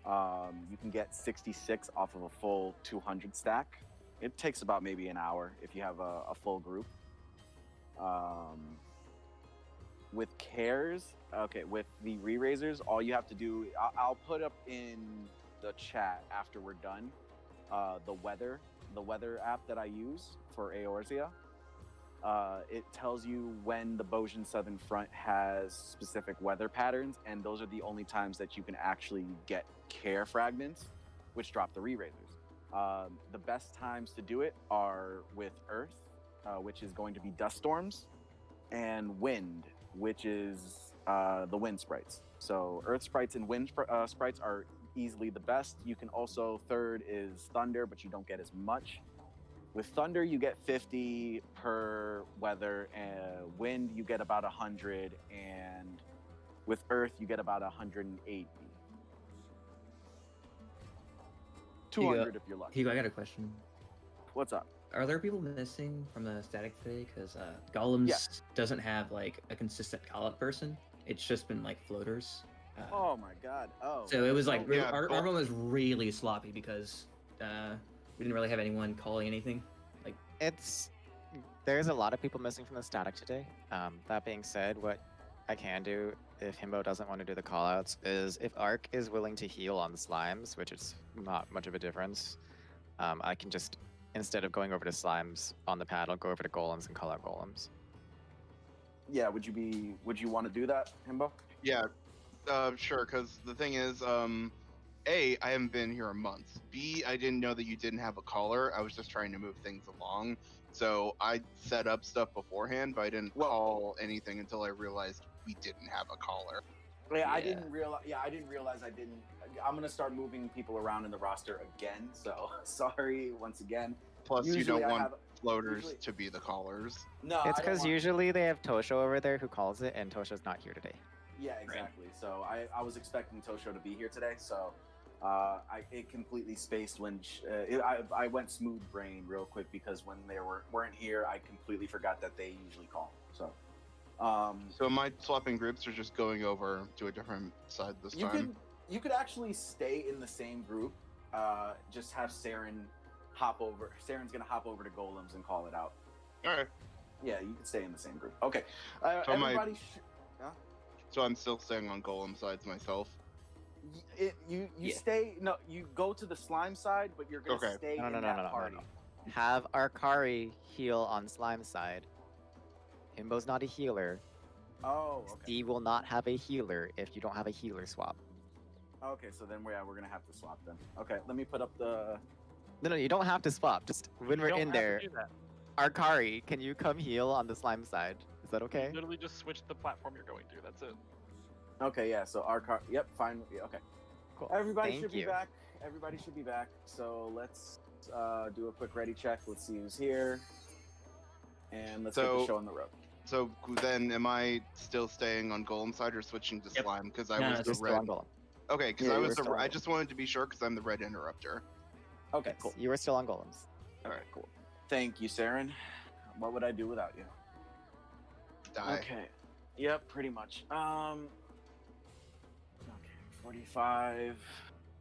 You can get 66 off of a full 200 stack. It takes about maybe an hour if you have a full group. With cares, with the re-raisers, all you have to do, I'll put up in the chat after we're done, the weather app that I use for Eorzea. It tells you when the Bojin Southern Front has specific weather patterns, and those are the only times that you can actually get care fragments, which drop the re-raisers. The best times to do it are with Earth, which is going to be dust storms, and Wind, which is the wind sprites. So Earth sprites and wind sprites are easily the best. You can also, third is Thunder, but you don't get as much. With Thunder, you get 50 per weather, and Wind, you get about 100, and with Earth, you get about 180. 200 if you're lucky. Hugo, I got a question. What's up? Are there people missing from the static today? Because Golems doesn't have like a consistent call-up person. It's just been like floaters. Oh my god. Oh. So it was like our one was really sloppy because we didn't really have anyone calling anything. Like There's a lot of people missing from the static today. That being said, what I can do if Himbo doesn't want to do the callouts is if Ark is willing to heal on slimes, which is not much of a difference, I can just, instead of going over to slimes on the pad, I'll go over to golems and call out golems. Yeah, would you want to do that, Himbo? Yeah, sure, because the thing is, A, I haven't been here a month. B, I didn't know that you didn't have a caller. I was just trying to move things along. So I set up stuff beforehand, but I didn't call anything until I realized we didn't have a caller. Yeah, I didn't realize I didn't. I'm gonna start moving people around in the roster again. So sorry once again. Plus, Usually you don't I want have- floaters usually- to be the callers. No, It's I don't because want- usually they have Tosho over there who calls it, and Tosho's not here today. Yeah, exactly. So I was expecting Tosho to be here today, so it completely spaced when I went smooth brain real quick because when they weren't here, I completely forgot that they usually call. So. So am I swapping groups or just going over to a different side this time? You could actually stay in the same group. Just have Saren hop over. Saren's gonna hop over to golems and call it out. All right. Yeah, you can stay in the same group. Okay. So am I- Everybody. Huh? So I'm still staying on golem sides myself. You Yeah. stay. No, you go to the slime side, but you're gonna Okay. stay No, in no, no, that no, no, party. no. Have Arkari heal on slime side. Himbo's not a healer. Oh, okay. Steve will not have a healer if you don't have a healer swap. Okay, so then we're gonna have to swap then. Okay, let me put up the. No, you don't have to swap. Just when You we're don't in have to there, do that. Arkari, can you come heal on the slime side? Is that okay? Literally just switch the platform you're going to. That's it. Okay, yeah. So our car. Yep, fine. Yeah, okay. Cool. Everybody Thank should be you. back. Everybody should be back. So let's do a quick ready check. Let's see who's here, and let's get the So- show on the road. So then, am I still staying on golem side or switching to slime? Because I No, was no, the you're still red. on golem. Okay, because Yeah, I you was were the. still on I golem. just wanted to be sure because I'm the red interrupter. Okay, cool. You were still on golems. All right, cool. Thank you, Saren. What would I do without you? Die. Okay. Yep, pretty much. Okay, 45.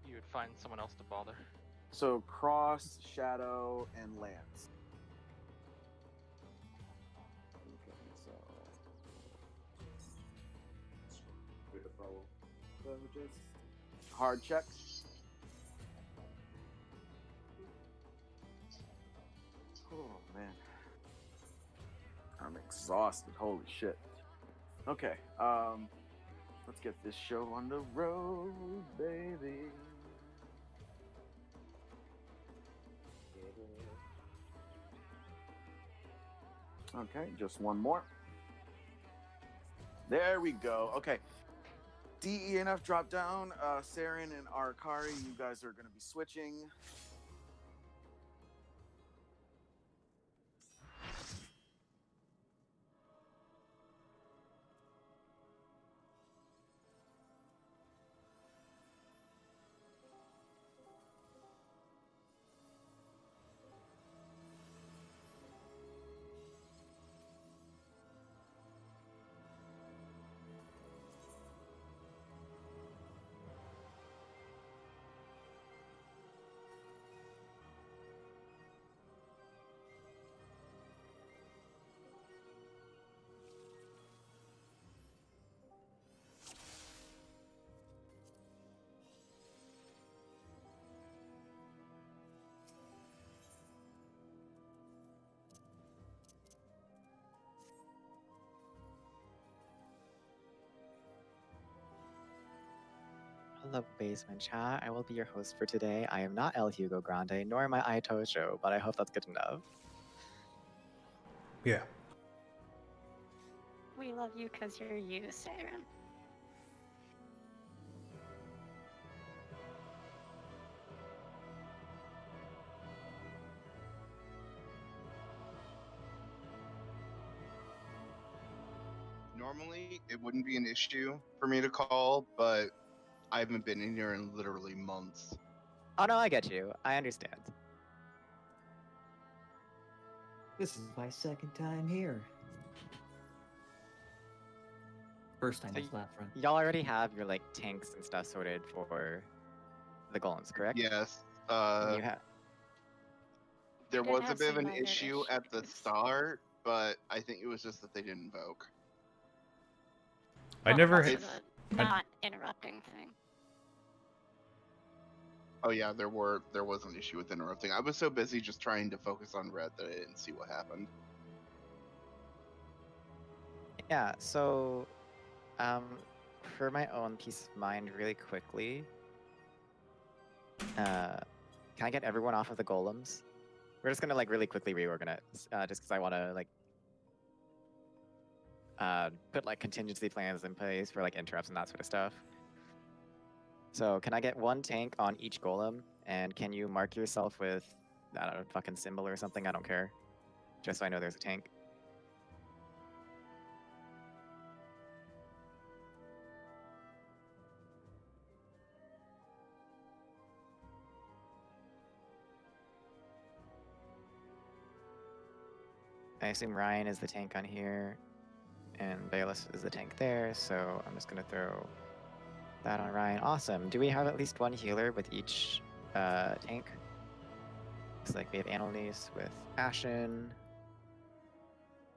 You would find someone else to bother. So Cross, Shadow, and Lance. Okay, so just hard checks. Oh man, I'm exhausted. Holy shit. Okay, let's get this show on the road, baby. Okay, just one more. There we go. Okay. D, E, and F drop down. Saren and Arkari, you guys are going to be switching. Hello, Basement Chat. I will be your host for today. I am not El Hugo Grande, nor am I Aito Show, but I hope that's good enough. Yeah. We love you because you're you, Saren. Normally, it wouldn't be an issue for me to call, but I haven't been in here in literally months. Oh no, I get you. I understand. This is my second time here. First time So was last run. Y'all already have your like tanks and stuff sorted for the golems, correct? Yes. And you have. There did was a have bit of some an minor issue at the start, but I think it was just that they didn't invoke. I never Also had. the not interrupting thing. Oh yeah, there was an issue with interrupting. I was so busy just trying to focus on red that I didn't see what happened. Yeah, so for my own peace of mind really quickly, can I get everyone off of the golems? We're just gonna like really quickly reorganize, just because I want to like put like contingency plans in place for like interrupts and that sort of stuff. So can I get one tank on each golem, and can you mark yourself with, I don't know, fucking symbol or something? I don't care, just so I know there's a tank. I assume Ryan is the tank on here, and Bayless is the tank there, so I'm just gonna throw that on Ryan. Awesome. Do we have at least one healer with each tank? looks like we have Annalise with Ashen.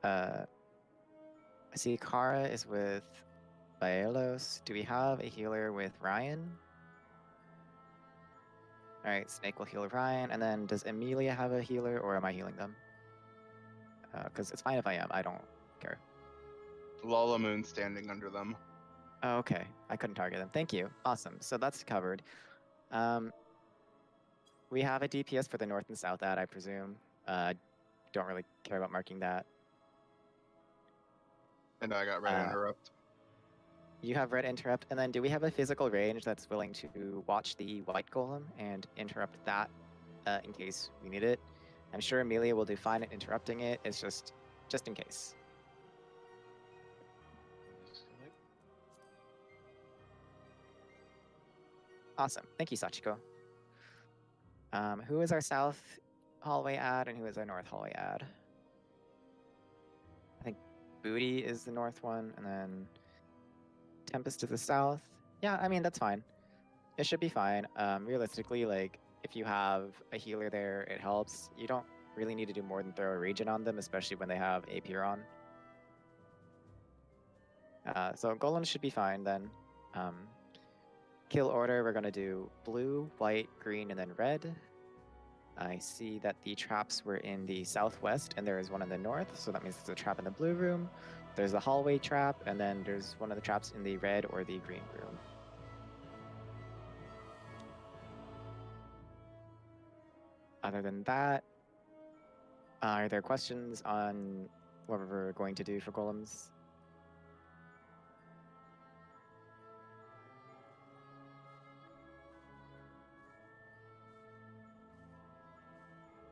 I see Kara is with Baelos. Do we have a healer with Ryan? Alright, Snake will heal Ryan. And then does Amelia have a healer, or am I healing them? Because it's fine if I am. I don't care. Lalamoon standing under them. Oh, okay. I couldn't target them. Thank you. Awesome. So that's covered. We have a DPS for the north and south ad, I presume. Don't really care about marking that. And I got red interrupt. You have red interrupt, and then do we have a physical range that's willing to watch the white golem and interrupt that in case we need it? I'm sure Amelia will do fine at interrupting it. It's just in case. Awesome. Thank you, Sachiko. Who is our south hallway ad and who is our north hallway ad? I think Booty is the north one, and then Tempest is the south. Yeah, I mean, that's fine. It should be fine. Realistically, like, if you have a healer there, it helps. You don't really need to do more than throw a region on them, especially when they have Apier on. So Golem should be fine then. Kill order, we're going to do blue, white, green, and then red. I see that the traps were in the southwest, and there is one in the north, so that means there's a trap in the blue room. There's a hallway trap, and then there's one of the traps in the red or the green room. Other than that, are there questions on what we're going to do for golems?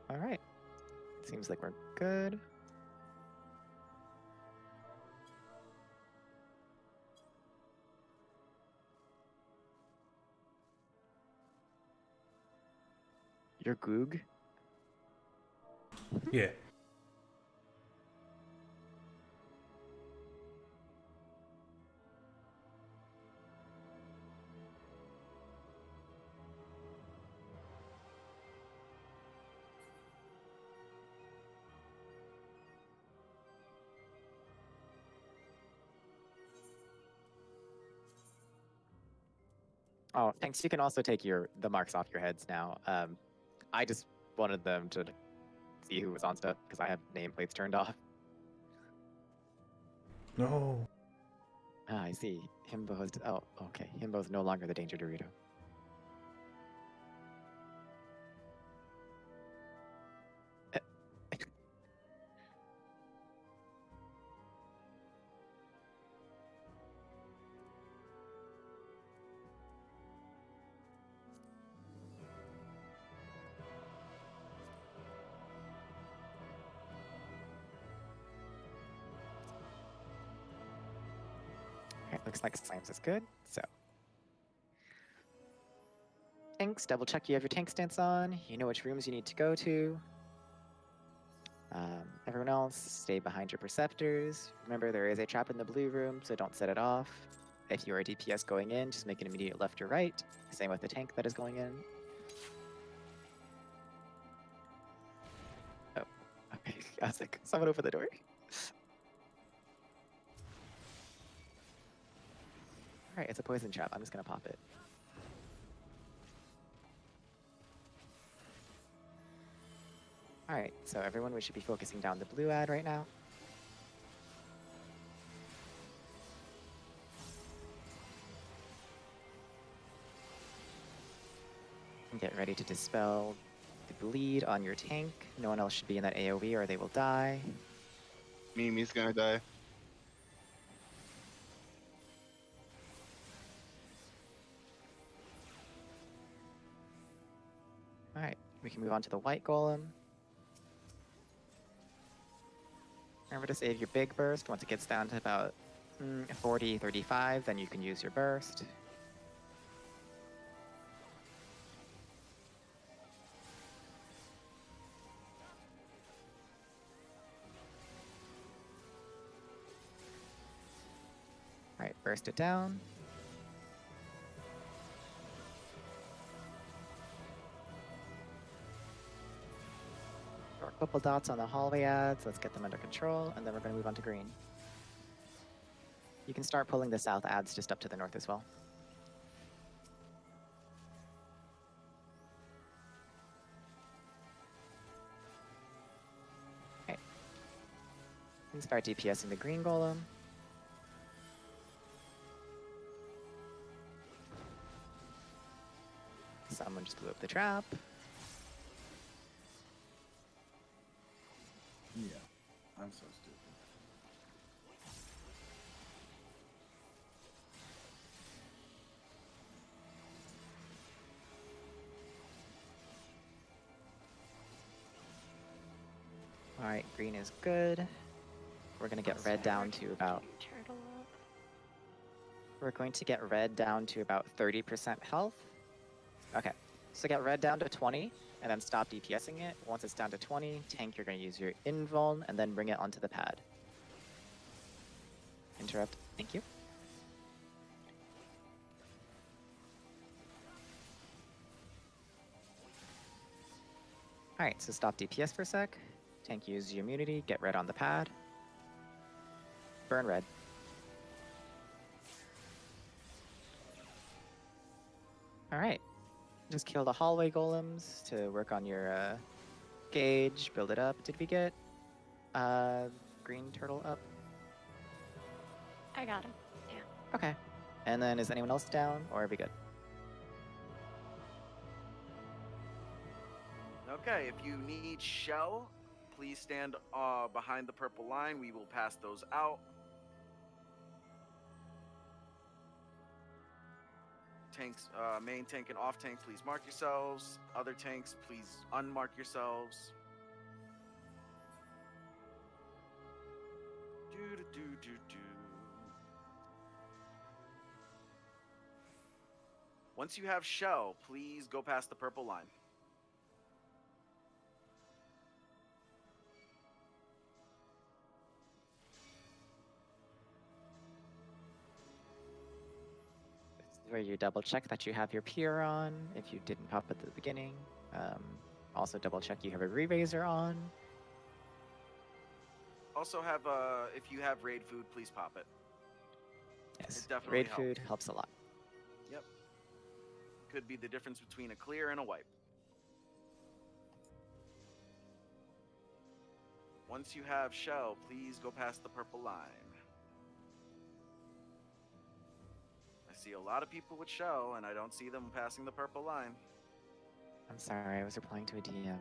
All right. Seems like we're good. You're Goog? Yeah. Oh, thanks. You can also take the marks off your heads now. I just wanted them to see who was on stuff because I have nameplates turned off. No. Ah, I see. Himbo is... Oh, okay. Himbo's no longer the Danger Dorito. Alright, looks like Slimes is good, so. Tanks, double check you have your tank stance on. You know which rooms you need to go to. Everyone else, stay behind your Perceptors. Remember, there is a trap in the blue room, so don't set it off. If you are a DPS going in, just make an immediate left or right. Same with the tank that is going in. Oh, okay. I was like, someone open the door. Alright, it's a poison trap. I'm just gonna pop it. Alright, so everyone, we should be focusing down the blue ad right now. And get ready to dispel the bleed on your tank. No one else should be in that AoE or they will die. Mimi's gonna die. Alright, we can move on to the white golem. Remember to save your big burst. Once it gets down to about 40, 35, then you can use your burst. Alright, burst it down. more purple dots on the hallway ads. Let's get them under control, and then we're going to move on to green. You can start pulling the south ads just up to the north as well. Okay. And start DPSing the green golem. Someone just blew up the trap. Yeah, I'm so stupid. Alright, green is good. We're gonna get red down to about... We're going to get red down to about 30% health. Okay, so get red down to 20, and then stop DPSing it. Once it's down to 20, tank, you're gonna use your invuln, and then bring it onto the pad. Interrupt, thank you. Alright, so stop DPS for a sec. Tank, use your immunity, get red on the pad. Burn red. Alright. Just kill the hallway golems to work on your gauge, build it up. Did we get green turtle up? I got him. Yeah. Okay. And then is anyone else down, or are we good? Okay, if you need shell, please stand behind the purple line. We will pass those out. Tanks, main tank and off tank, please mark yourselves. Other tanks, please unmark yourselves. Once you have shell, please go past the purple line. Where you double check that you have your peer on if you didn't pop at the beginning. Also double check you have a re-raiser on. Also have, if you have raid food, please pop it. Yes, It definitely raid helps. food helps a lot. Yep. Could be the difference between a clear and a wipe. Once you have shell, please go past the purple line. I see a lot of people with shell, and I don't see them passing the purple line. I'm sorry, I was replying to a DM.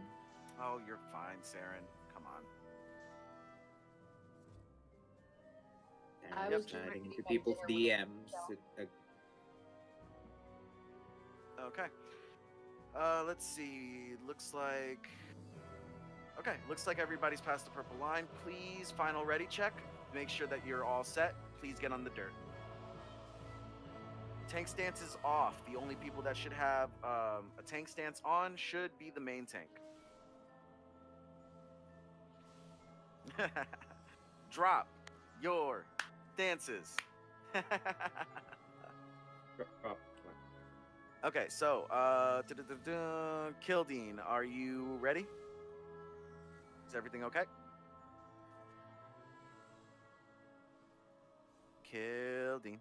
Oh, you're fine, Saren. Come on. I Yep. was sliding into people's DMs. Okay. Let's see. Looks like... Okay, looks like everybody's passed the purple line. Please, final ready check. Make sure that you're all set. Please get on the dirt. Tank stance is off. The only people that should have a tank stance on should be the main tank. Drop your stances. Okay, so Kildeen, are you ready? Is everything okay? Kildeen.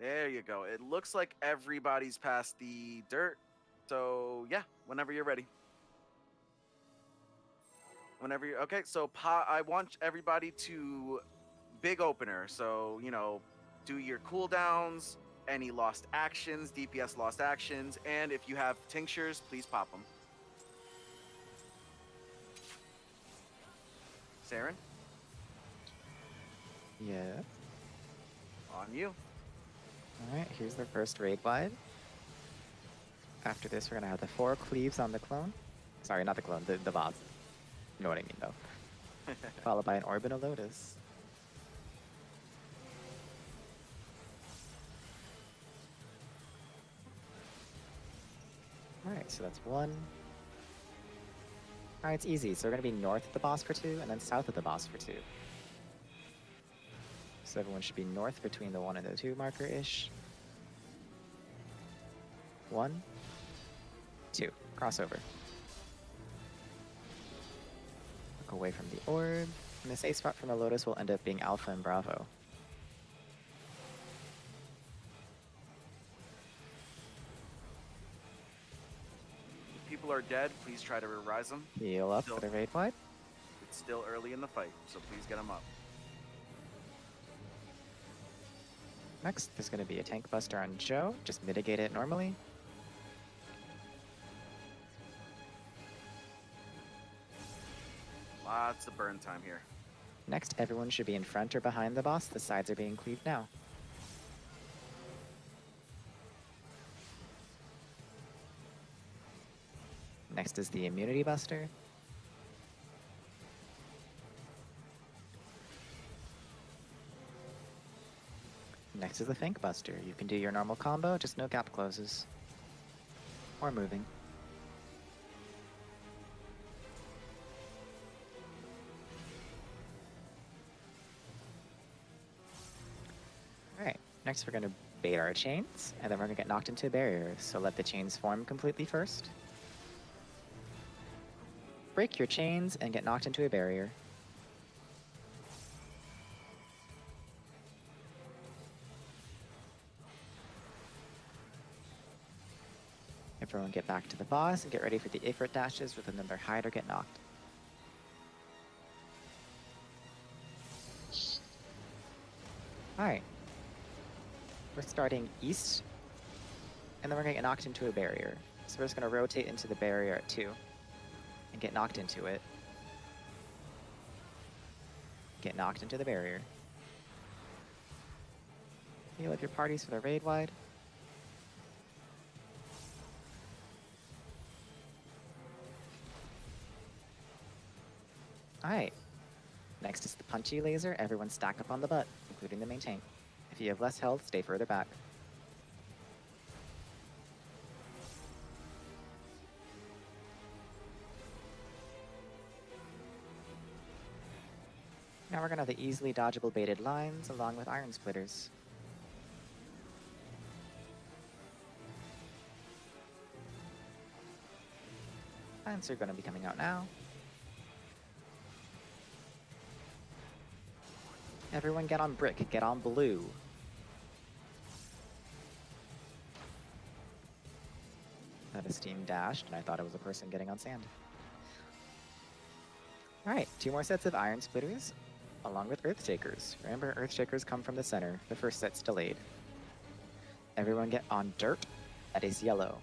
There you go. It looks like everybody's past the dirt. So, yeah, whenever you're ready. Whenever you're... Okay, so I want everybody to big opener. So, you know, do your cooldowns, any lost actions, DPS lost actions, and if you have tinctures, please pop them. Saren? Yeah. On you. Alright, here's the first raid wide. After this, we're gonna have the 4 cleaves on the clone. Sorry, not the clone, the boss. You know what I mean, though. Followed by an orb and a lotus. Alright, so that's 1. Alright, it's easy. So we're gonna be north of the boss for 2, and then south of the boss for 2. So everyone should be north between the 1 and the 2 marker-ish. 1, 2. Crossover. away from the orb. And the safe spot from the Lotus will end up being Alpha and Bravo. If people are dead, please try to rise them. Heal up for the raid wide. It's still early in the fight, so please get them up. Next, there's going to be a tank buster on Joe. Just mitigate it normally. Lots of burn time here. Next, everyone should be in front or behind the boss. The sides are being cleaved now. Next is the immunity buster. Next is the Fink Buster. You can do your normal combo, just no gap closes. Or moving. Alright, next we're going to bait our chains, and then we're going to get knocked into a barrier, so let the chains form completely first. Break your chains and get knocked into a barrier. Everyone get back to the boss and get ready for the Ifrit dashes with another hide or get knocked. Alright. We're starting east, and then we're going to get knocked into a barrier. So we're just going to rotate into the barrier at 2, and get knocked into it. Get knocked into the barrier. Heal up your parties for the raid wide. Alright. Next is the punchy laser. Everyone stack up on the butt, including the main tank. If you have less health, stay further back. Now we're gonna have the easily dodgeable baited lines along with iron splitters. Lines are gonna be coming out now. Everyone get on brick, get on blue. That a steam dashed, and I thought it was a person getting on sand. Alright, 2 more sets of iron splitters, along with Earthshakers. Remember, Earthshakers come from the center. The first set's delayed. Everyone get on dirt. That is yellow.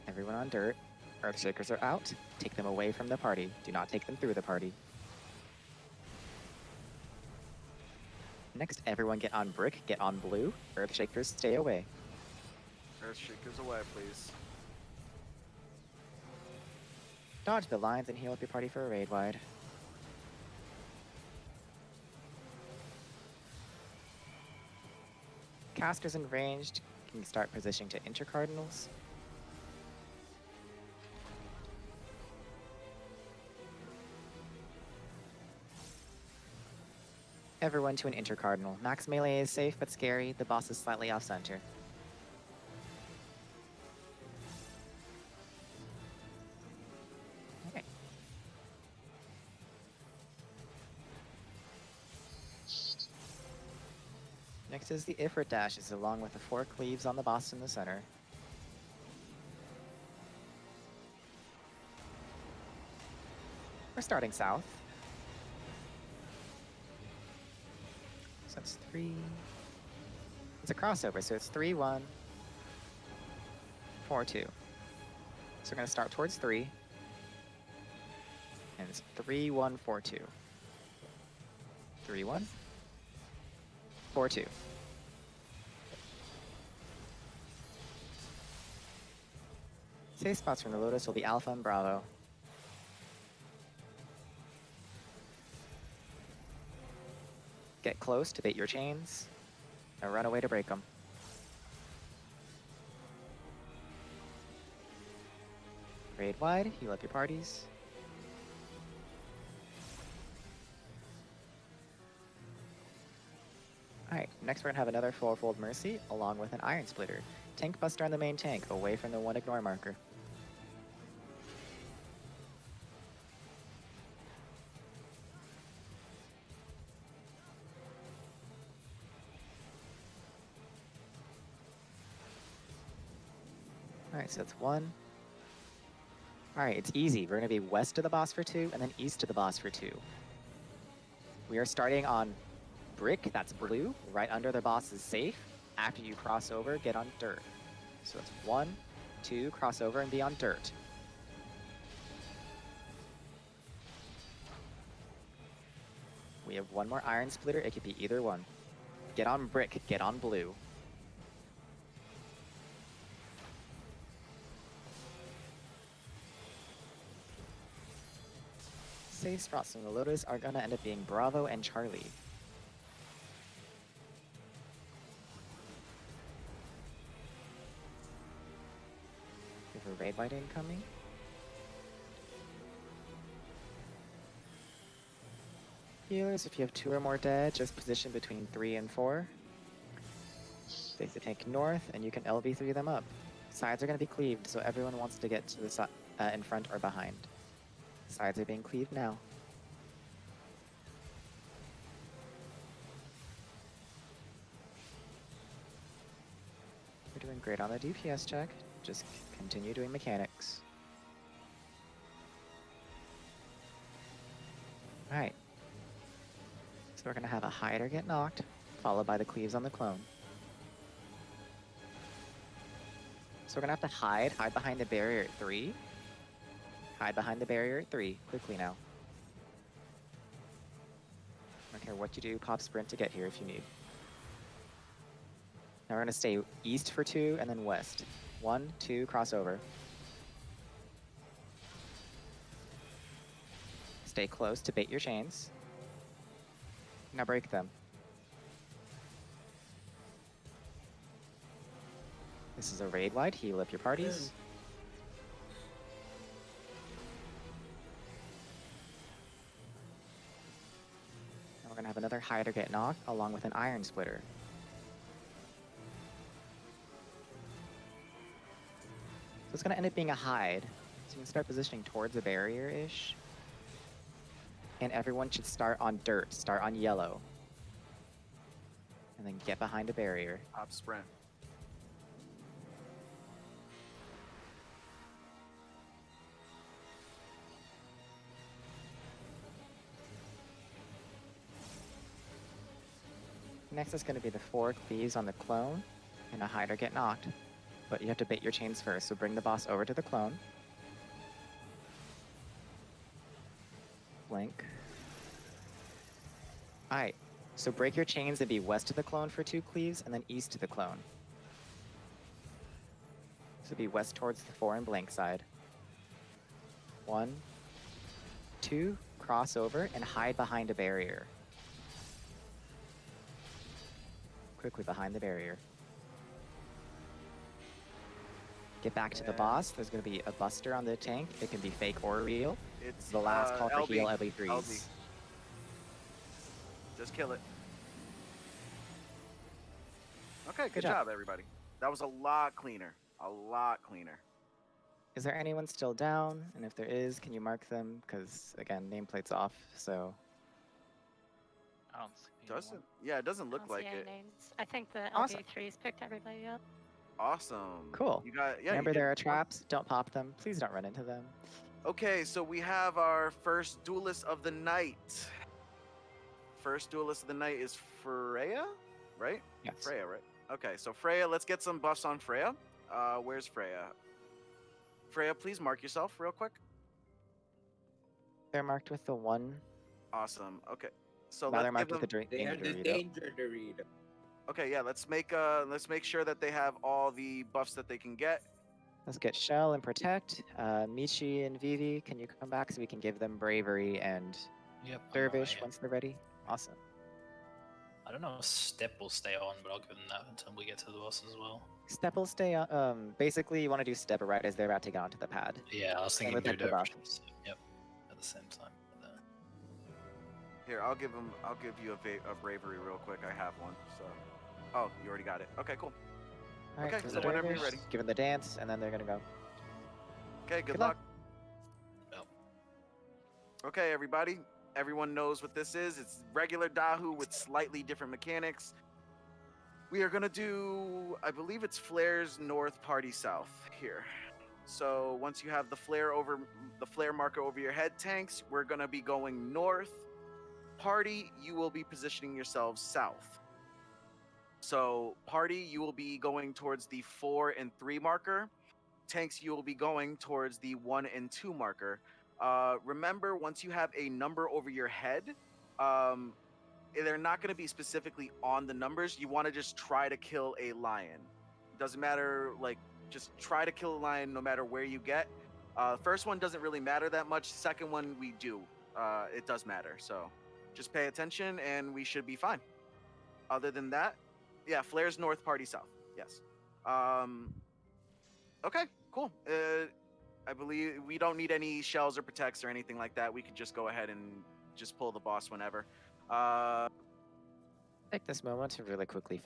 Everyone on dirt. Earthshakers are out. Take them away from the party. Do not take them through the party. Next, everyone get on brick, get on blue. Earthshakers, stay away. Earthshakers away, please. Dodge the lines and heal up your party for a raid wide. Casters and ranged can start positioning to intercardinals. Everyone to an intercardinal. Max melee is safe but scary. The boss is slightly off center. Okay. Next is the Ifrit dashes along with the 4 cleaves on the boss in the center. We're starting south. So it's 3. It's a crossover, so it's 3, 1, 4, 2. So we're going to start towards 3. And it's 3, 1, 4, 2. 3, 1, 4, 2. Safe spots from the Lotus will be Alpha and Bravo. Get close to bait your chains, and run away to break them. Raid wide, heal up your parties. Alright, next we're gonna have another 4-fold Mercy, along with an Iron Splitter. Tank Buster on the main tank, away from the 1 ignore marker. Alright, so that's 1. Alright, it's easy. We're going to be west of the boss for 2, and then east of the boss for 2. We are starting on brick, that's blue, right under the boss is safe. After you cross over, get on dirt. So it's 1, 2, cross over and be on dirt. We have 1 more iron splitter, it could be either one. Get on brick, get on blue. Safe spots from the Lotus are gonna end up being Bravo and Charlie. We have a raid light incoming. Healers, if you have 2 or more dead, just position between 3 and 4. Face the tank north, and you can LB3 them up. Sides are going to be cleaved, so everyone wants to get to the in front or behind. Sides are being cleaved now. We're doing great on the DPS check. Just continue doing mechanics. Alright. So we're going to have a hider get knocked, followed by the cleaves on the clone. So we're going to have to hide behind the barrier at 3. Hide behind the barrier at 3, quickly now. I don't care what you do, pop sprint to get here if you need. Now we're going to stay east for 2, and then west. 1, 2, crossover. Stay close to bait your chains. Now break them. This is a raid-wide heal up your parties. And we're gonna have another hider get knocked along with an iron splitter. So it's gonna end up being a hide. So you can start positioning towards the barrier-ish. And everyone should start on dirt, start on yellow. And then get behind a barrier. Hop sprint. Next is going to be the 4 cleaves on the clone, and a hider get knocked. But you have to bait your chains first, so bring the boss over to the clone. Blink. Alright, so break your chains and be west of the clone for 2 cleaves, and then east of the clone. So be west towards the 4 and blank side. 1, 2, cross over, and hide behind a barrier. Quickly behind the barrier. Get back to the boss. There's going to be a buster on the tank. It can be fake or real. It's the last call for LB. heal LB3s. LB. Just kill it. Okay, good job, everybody. That was a lot cleaner. A lot cleaner. Is there anyone still down? And if there is, can you mark them? Because, again, nameplate's off, so... I don't see Doesn't yeah, it doesn't look I don't see like any it. names. I think the Awesome. LB3s picked everybody up. Awesome. Cool. You got Remember, you there are did- traps. Don't pop them. Please don't run into them. Okay, so we have our first duelist of the night. First duelist of the night is Freya, right? Yes. Freya, right? Okay, so Freya, let's get some buffs on Freya. Where's Freya? Freya, please mark yourself real quick. They're marked with the 1. Awesome. Okay, so Now let's they're give marked them. with the They have the Dorito. danger Dorito. Okay, yeah, let's make sure that they have all the buffs that they can get. Let's get Shell and Protect. Michi and Vivi, can you come back so we can give them Bravery and Yep. I'm Dervish right. once they're ready? Awesome. I don't know if Step will stay on, but I'll give them that until we get to the boss as well. Step will stay on. Basically, you want to do Step right as they're about to get onto the pad. Yeah, I was Same thinking with do the buff. Dervish and Step, yep, at the same time. But, Here, I'll give you a bravery real quick. I have one. So, oh, you already got it. Okay, cool. All right, Okay, for so the whenever you're Dervish, ready. give them the dance, and then they're gonna go. Okay, good Good luck. luck. Okay, everybody. Everyone knows what this is. It's regular Dahu with slightly different mechanics. We are gonna do, I believe it's flares north, party south here. So once you have the flare marker over your head, tanks, we're gonna be going north. Party, you will be positioning yourselves south. So party, you will be going towards the 4 and 3 marker. Tanks, you will be going towards the 1 and 2 marker. Remember, once you have a number over your head, they're not going to be specifically on the numbers. You want to just try to kill a lion. Doesn't matter, like, just try to kill a lion no matter where you get. First one doesn't really matter that much. Second one, we do. It does matter. So just pay attention and we should be fine. Other than that, yeah, flares north, party south. Yes. Okay, cool. I believe we don't need any shells or protects or anything like that. We could just go ahead and just pull the boss whenever. Take this moment to really quickly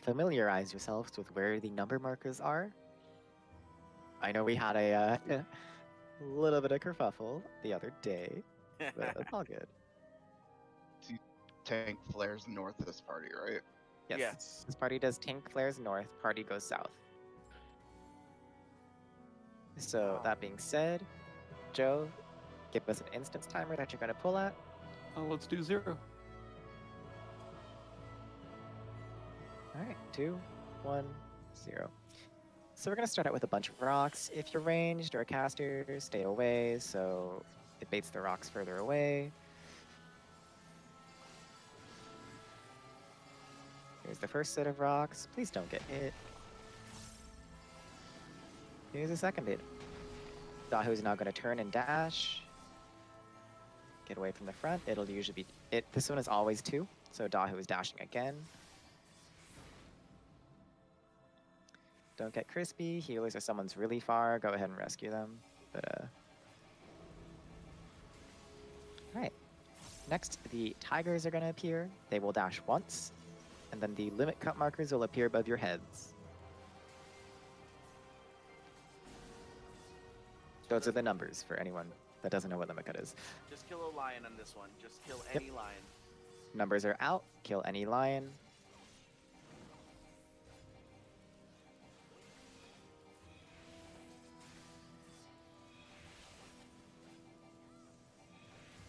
familiarize yourselves with where the number markers are. I know we had a little bit of kerfuffle the other day, but it's all good. Tank flares north of this party, right? Yes. This party does tank flares north, party goes south. So that being said, Joe, give us an instance timer that you're going to pull at. Let's do 0. Alright, 2, 1, 0. So we're going to start out with a bunch of rocks. If you're ranged or a caster, stay away, so it baits the rocks further away. Here's the first set of rocks. Please don't get hit. Here's the second bit. Dahu's now going to turn and dash. Get away from the front. It'll usually be... This one is always 2, so Dahu is dashing again. Don't get crispy. Healers or someone's really far. Go ahead and rescue them. But, Alright. Next, the tigers are going to appear. They will dash once. And then the limit cut markers will appear above your heads. Those are the numbers for anyone that doesn't know what limit cut is. Just kill a lion on this one. Just kill any lion. Numbers are out. Kill any lion.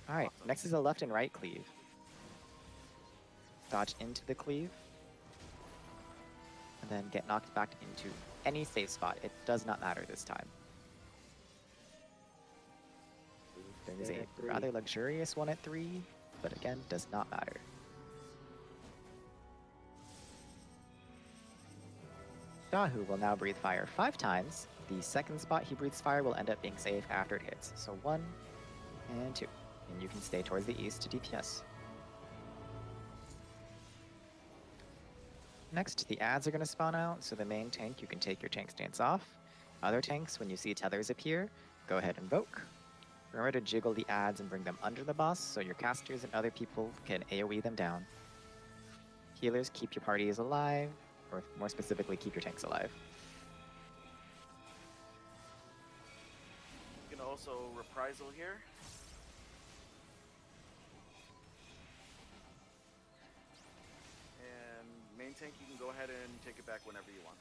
Alright, next is a left and right cleave. Dodge into the cleave. And then get knocked back into any safe spot. It does not matter this time. There's a rather luxurious one at 3, but again, does not matter. Dahu will now breathe fire 5 times. The second spot he breathes fire will end up being safe after it hits. So 1 and 2. And you can stay towards the east to DPS. Next, the adds are going to spawn out, so the main tank, you can take your tank stance off. Other tanks, when you see tethers appear, go ahead and invoke. Remember to jiggle the adds and bring them under the boss, so your casters and other people can AoE them down. Healers, keep your parties alive, or more specifically, keep your tanks alive. You can also reprisal here. Main tank, you can go ahead and take it back whenever you want.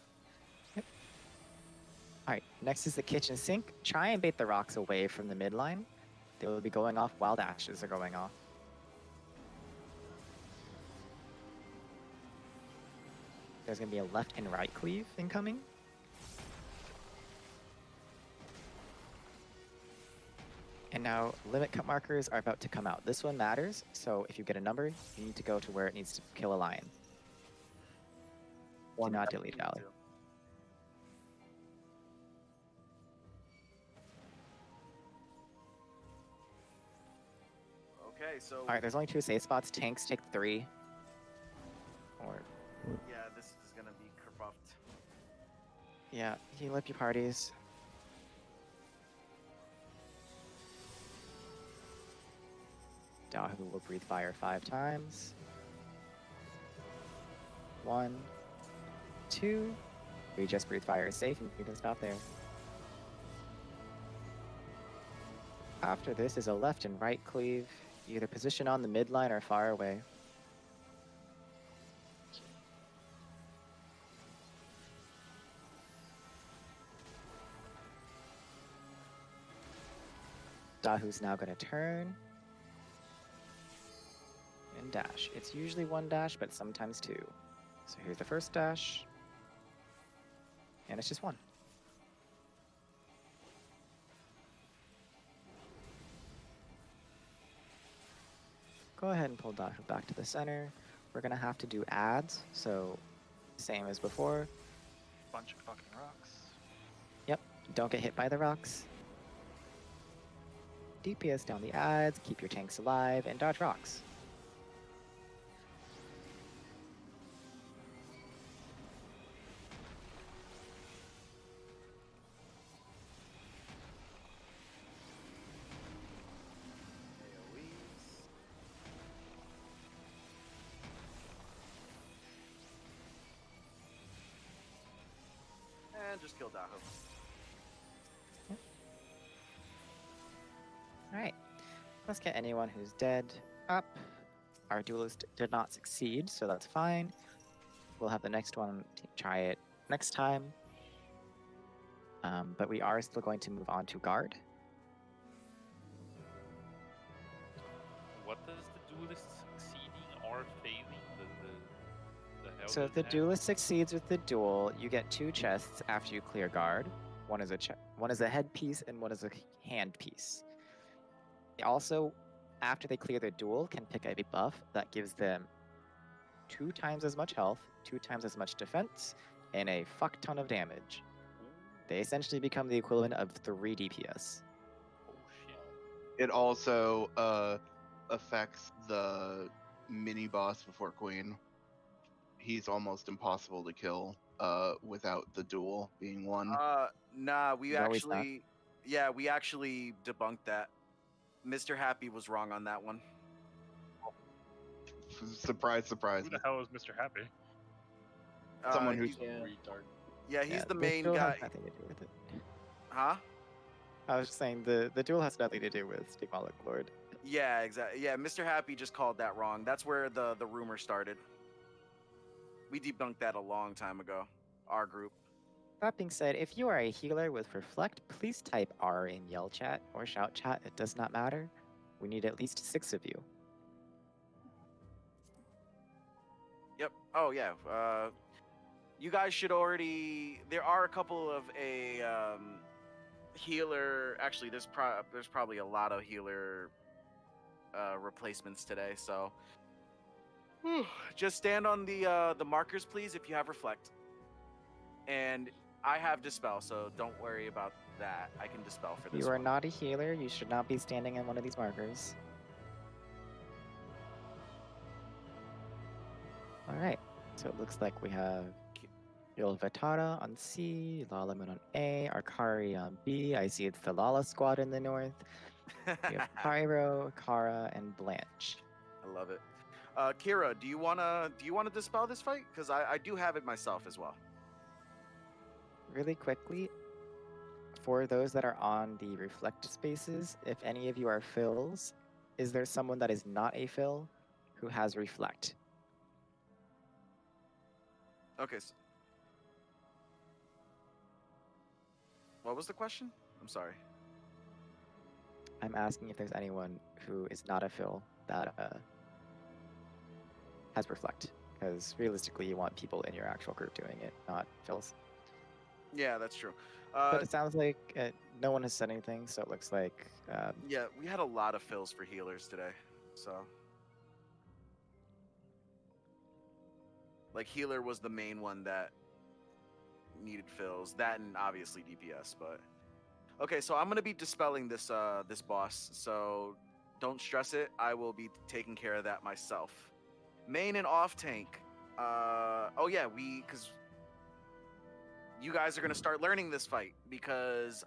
Yep. Alright, next is the kitchen sink. Try and bait the rocks away from the midline. They will be going off while dashes are going off. There's going to be a left and right cleave incoming. And now limit cut markers are about to come out. This one matters, so if you get a number, you need to go to where it needs to kill a lion. Do not dilly-dally. Okay, so... Alright, there's only 2 safe spots. Tanks take 3. Or... Yeah, this is gonna be kerfuffed. Yeah, heal up your parties. Dahu will breathe fire 5 times. 1, 2. We just breathe fire is safe, and you can stop there. After this is a left and right cleave. Either position on the midline or far away. Dahu's now going to turn and dash. It's usually one dash, but sometimes two. So here's the first dash, and it's just one. Go ahead and pull Dahu back to the center. We're going to have to do adds, so same as before. Bunch of fucking rocks. Yep, don't get hit by the rocks. DPS down the adds, keep your tanks alive, and dodge rocks. And just kill Dahu. Alright, let's get anyone who's dead up. Our duelist did not succeed, so that's fine. We'll have the next one try it next time. But we are still going to move on to guard. What does the duelist succeeding or failing? The hell So does if the that- duelist succeeds with the duel, you get 2 chests after you clear guard. One is a headpiece and one is a handpiece. They also, after they clear their duel, can pick a buff that gives them 2 times as much health, 2 times as much defense, and a fuck ton of damage. They essentially become the equivalent of 3 DPS. It also affects the mini boss before Queen. He's almost impossible to kill without the duel being won. Nah, we No, he's not. actually, yeah, we actually debunked that. Mr. Happy was wrong on that one. Surprise, surprise. Who the hell is Mr. Happy? Someone who's retard. Yeah, he's the the main duel guy. has nothing to do with it. Huh? I was just saying the duel has nothing to do with Stigmalic Lord. Yeah, exactly. Yeah, Mr. Happy just called that wrong. That's where the rumor started. We debunked that a long time ago. Our group. That being said, if you are a healer with Reflect, please type R in yell chat or shout chat. It does not matter. We need at least 6 of you. Yep. Oh yeah. You guys should already. There are a couple of healer. Actually, there's probably a lot of healer replacements today. So just stand on the markers, please, if you have Reflect. And I have Dispel, so don't worry about that. I can Dispel for If this you are one. not a healer, you should not be standing on one of these markers. Alright, so it looks like we have Ilvatara on C, Lalaman on A, Arkari on B. I see it's the Lala squad in the north. We have Pyro, Kara, and Blanche. I love it. Kira, do you wanna Dispel this fight? Because I do have it myself as well. Really quickly, for those that are on the Reflect spaces, if any of you are fills, is there someone that is not a fill who has Reflect? Okay. What was the question? I'm sorry. I'm asking if there's anyone who is not a fill that has Reflect, because realistically, you want people in your actual group doing it, not fills. Yeah, that's true. But it sounds like no one has said anything, so it looks like Yeah, we had a lot of fills for healers today, so. Like healer was the main one that needed fills. That and obviously DPS, but. Okay, so I'm gonna be dispelling this this boss, so don't stress it. I will be taking care of that myself. Main and off tank. Oh yeah, because you guys are gonna start learning this fight because,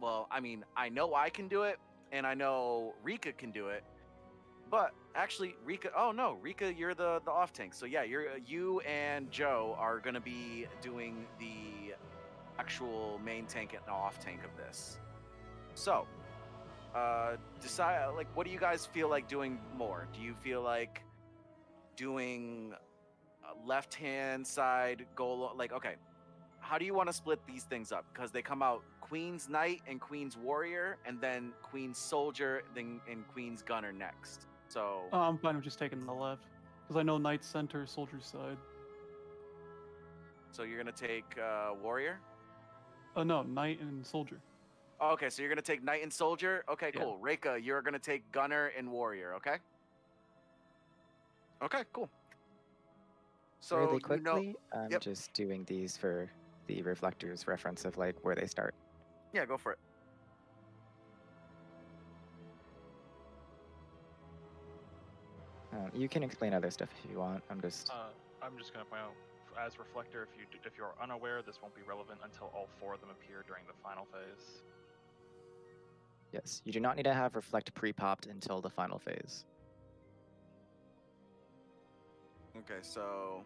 well, I mean, I know I can do it, and I know Rika can do it, but actually, Rika. Oh no, Rika, you're the off tank. So yeah, you and Joe are gonna be doing the actual main tank and off tank of this. So, decide like what do you guys feel like doing more? Do you feel like doing left hand side goal? Like, okay, how do you want to split these things up? Because they come out Queen's Knight and Queen's Warrior, and then Queen's Soldier, then and Queen's Gunner next. So I'm fine with just taking the left, because I know Knight's center, Soldier's side. so you're gonna take Warrior. No, Knight and Soldier. Oh, okay, so you're gonna take Knight and Soldier. Okay, Yeah. cool. Reika, you're gonna take Gunner and Warrior. Okay. Okay, cool. So really you know, quickly, I'm yep. just doing these for the reflectors reference of like where they start. Yeah, go for it. You can explain other stuff if you want. I'm just I'm just gonna point out, as Reflector, if you're unaware, this won't be relevant until all 4 of them appear during the final phase. yes, you do not need to have reflect pre-popped until the final phase. Okay, so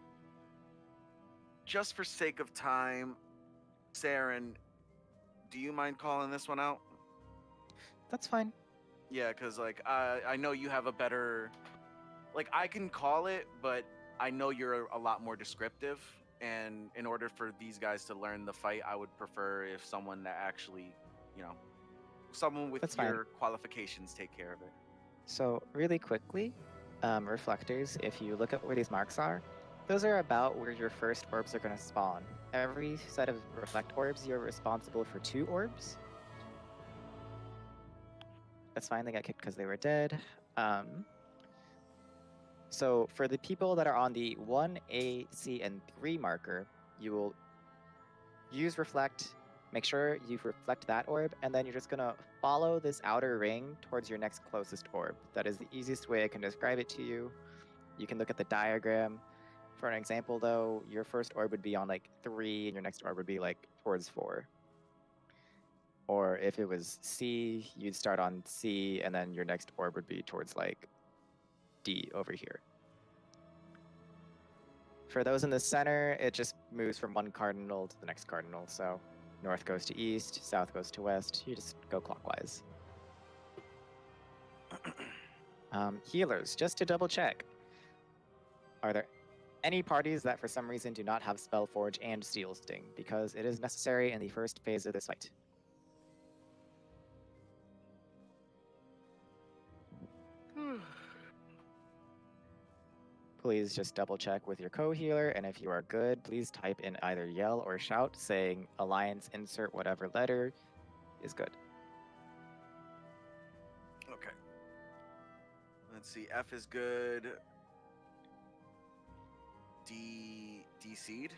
just for sake of time, Saren, do you mind calling this one out? That's fine. Yeah, because like I know you have a better, like I can call it, but I know you're a lot more descriptive. And in order for these guys to learn the fight, I would prefer if someone that actually, someone with That's your qualifications take care of it. So really quickly, reflectors, if you look at where these marks are, those are about where your first orbs are going to spawn. Every set of reflect orbs, you're responsible for 2 orbs. That's fine, they got kicked because they were dead. So for the people that are on the 1, A, C, and 3 marker, you will use reflect, make sure you reflect that orb, and then you're just gonna follow this outer ring towards your next closest orb. That is the easiest way I can describe it to you. You can look at the diagram. For an example though, your first orb would be on like 3 and your next orb would be like towards 4. Or if it was C, you'd start on C and then your next orb would be towards like D over here. For those in the center, it just moves from one cardinal to the next cardinal. So north goes to east, south goes to west. You just go clockwise. Healers, just to double check. Are there any parties that for some reason do not have Spellforge and Steel Sting? Because it is necessary in the first phase of this fight. Please just double check with your co-healer, and if you are good, please type in either yell or shout saying Alliance insert whatever letter is good. Okay. Let's see. F is good. D-seed?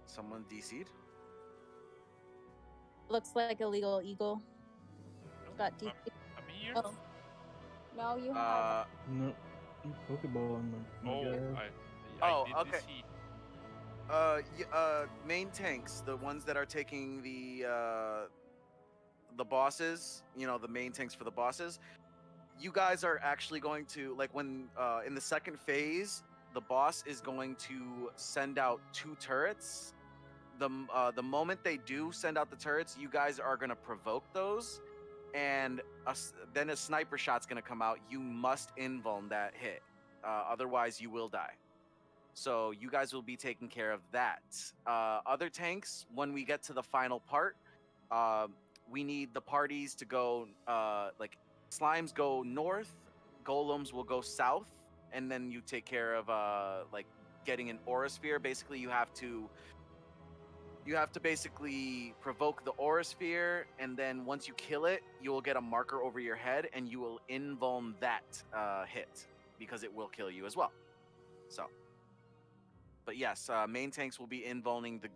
Someone D-seed? Looks like illegal eagle. Got DC. I'm here. Oh. No, you have. No, you Pokeball on the. Okay. Main tanks, the ones that are taking the bosses, the main tanks for the bosses. You guys are actually going to, like, when in the second phase, the boss is going to send out 2 turrets. The moment they do send out the turrets, you guys are gonna provoke those, and then a sniper shot's gonna come out. You must invuln that hit, otherwise you will die. So you guys will be taking care of that. Other tanks, when we get to the final part, we need the parties to go, like, slimes go north, golems will go south, and then you take care of, like, getting an aura sphere. Basically, you have to basically provoke the aura sphere, and then once you kill it, you will get a marker over your head, and you will invuln that hit, because it will kill you as well. So, but yes, main tanks will be invulning the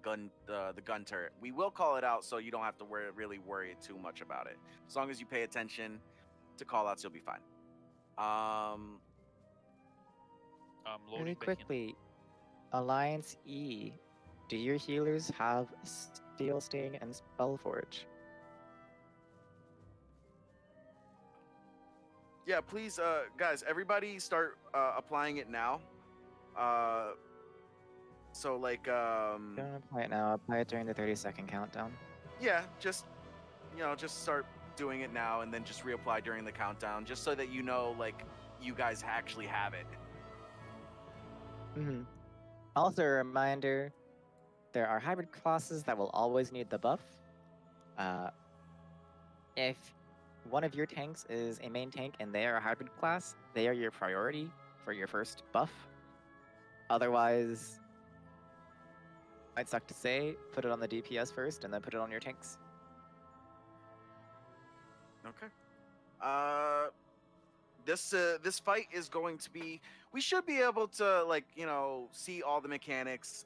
gun turret. We will call it out, so you don't have to really worry too much about it. As long as you pay attention to call outs, you'll be fine. Really quickly, Alliance E, do your healers have Steel Sting and Spellforge? Yeah, please, guys, everybody start applying it now. So, like, Don't apply it now, apply it during the 30-second countdown. yeah, just start doing it now, and then just reapply during the countdown, just so that like, you guys actually have it. Also, a reminder, there are hybrid classes that will always need the buff. If one of your tanks is a main tank and they are a hybrid class, they are your priority for your first buff. Otherwise, might suck to say, put it on the DPS first and then put it on your tanks. Okay. This fight is going to be. We should be able to see all the mechanics.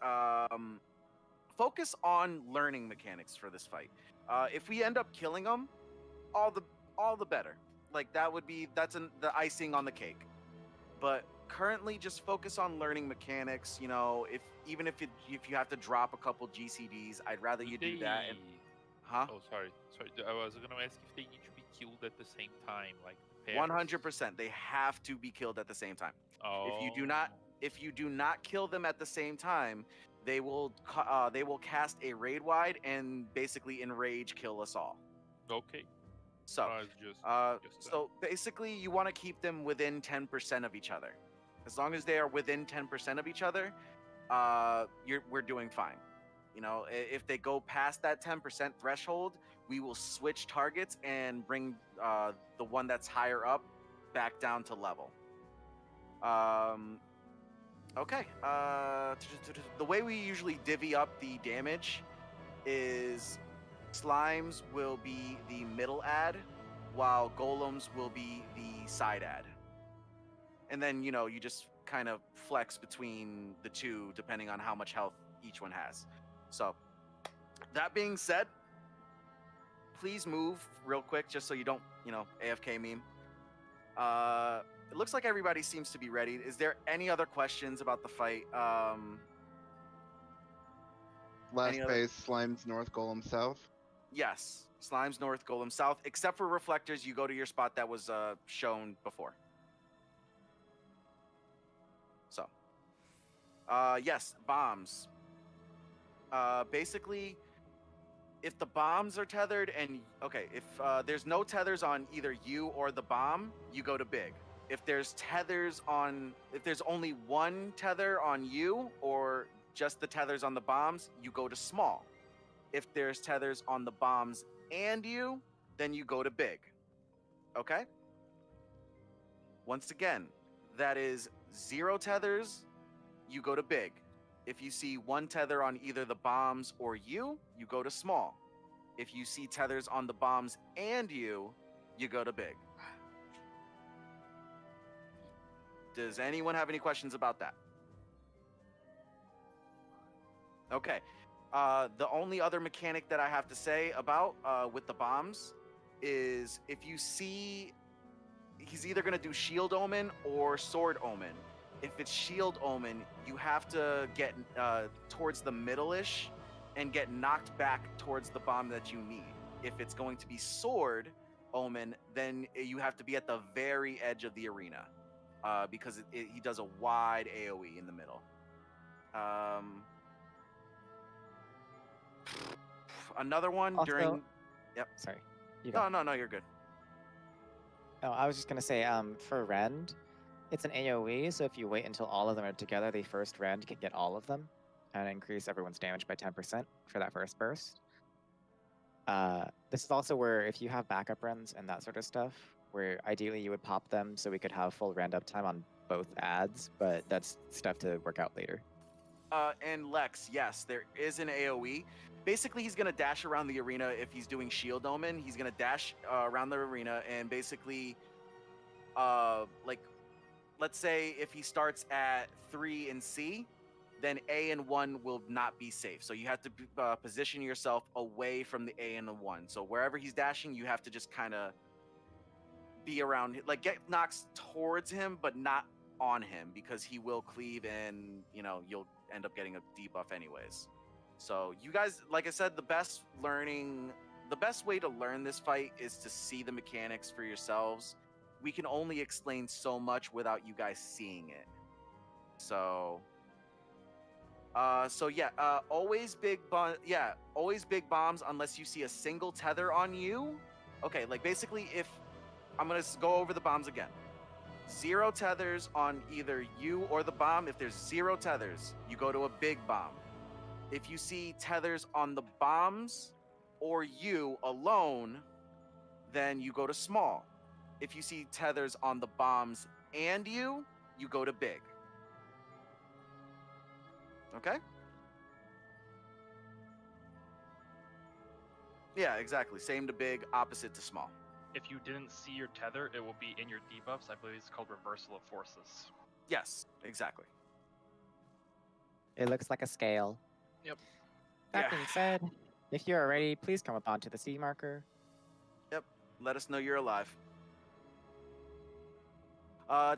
Focus on learning mechanics for this fight. If we end up killing them, all the better. Like that's the icing on the cake. But currently, just focus on learning mechanics. If you have to drop a couple GCDs, I'd rather you do that. And, huh? Oh, sorry. I was gonna ask if they need to be killed at the same time, like the 100%, they have to be killed at the same time. Oh. If you do not kill them at the same time, they will cast a raid wide and basically enrage kill us all. Okay. So, so basically, you want to keep them within 10% of each other. As long as they are within 10% of each other, we're doing fine. If they go past that 10% threshold, we will switch targets and bring the one that's higher up back down to level. Okay. The way we usually divvy up the damage is slimes will be the middle ad, while golems will be the side ad. And then, you just kind of flex between the two depending on how much health each one has. So, that being said, please move real quick just so you don't, AFK meme. It looks like everybody seems to be ready. Is there any other questions about the fight? Last base, Slimes North, Golem South. Yes, Slimes North, Golem South. Except for reflectors, you go to your spot that was shown before. So, yes, bombs. Basically, if the bombs are tethered and if there's no tethers on either you or the bomb, you go to big. If there's only one tether on you or just the tethers on the bombs, you go to small. If there's tethers on the bombs and you, then you go to big. Okay? Once again, that is 0 tethers, you go to big. If you see 1 tether on either the bombs or you go to small. If you see tethers on the bombs and you go to big. Does anyone have any questions about that? Okay. The only other mechanic that I have to say about with the bombs is if you see he's either going to do Shield Omen or Sword Omen. If it's Shield Omen, you have to get towards the middle-ish and get knocked back towards the bomb that you need. If it's going to be Sword Omen, then you have to be at the very edge of the arena because he does a wide AoE in the middle. Another one Also, during... Yep. Sorry. No, you're good. No, I was just gonna say, for Rend, it's an AoE, so if you wait until all of them are together, the first Rend can get all of them and increase everyone's damage by 10% for that first burst. This is also where if you have backup Rends and that sort of stuff, where ideally you would pop them so we could have full Rend uptime on both ads, but that's stuff to work out later. And Lex, yes, there is an AoE. Basically, he's going to dash around the arena if he's doing Shield Omen. He's going to dash around the arena and basically, let's say if he starts at 3 and C, then A and 1 will not be safe. So you have to position yourself away from the A and the 1. So wherever he's dashing, you have to just kind of be around, like get knocks towards him, but not on him because he will cleave and, you'll end up getting a debuff anyways. So you guys, like I said, the best way to learn this fight is to see the mechanics for yourselves. We can only explain so much without you guys seeing it. So always big bombs unless you see a single tether on you. Okay, like basically if I'm going to go over the bombs again. 0 tethers on either you or the bomb. If there's 0 tethers, you go to a big bomb. If you see tethers on the bombs or you alone, then you go to small. If you see tethers on the bombs and you go to big. Okay? Yeah, exactly. Same to big, opposite to small. If you didn't see your tether, it will be in your debuffs. I believe it's called reversal of forces. Yes, exactly. It looks like a scale. Yep. That being said, if you are ready, please come up onto the C marker. Yep. Let us know you're alive.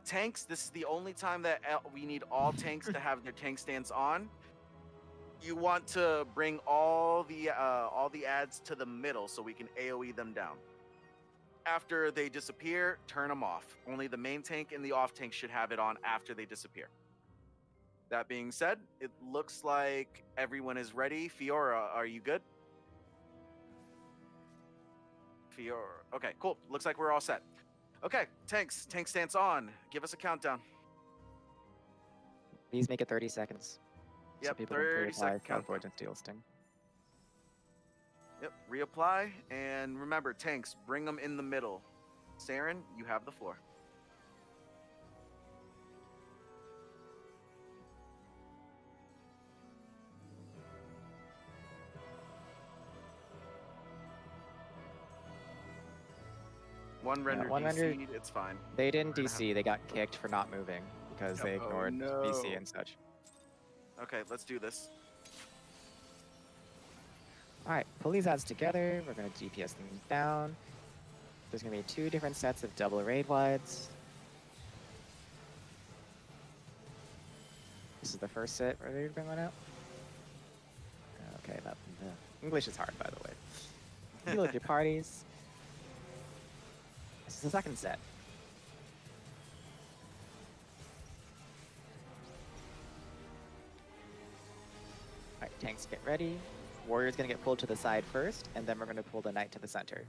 Tanks, this is the only time that we need all tanks to have their tank stance on. You want to bring all the ads to the middle so we can AoE them down. After they disappear, turn them off. Only the main tank and the off tank should have it on after they disappear. That being said, it looks like everyone is ready. Fiora, are you good? Fiora. Okay, cool. Looks like we're all set. Okay, tanks. Tank stance on. Give us a countdown. Please make it 30 seconds. Yep, so people 30 can second reapply countdown. Forge and Steel Sting. Yep, reapply. And remember, tanks, bring them in the middle. Saren, you have the floor. One render one DC'd, render- it's fine. They didn't We're gonna DC, they got kicked for not moving because they Oh, ignored no. DC and such. Okay, let's do this. Alright, pull these ads together. We're going to DPS them down. There's going to be 2 different sets of double raid wides. This is the first set. Ready to bring one out? Okay, the English is hard, by the way. Heal up your parties. This is the second set. Alright, tanks get ready. Warrior's gonna get pulled to the side first, and then we're gonna pull the knight to the center.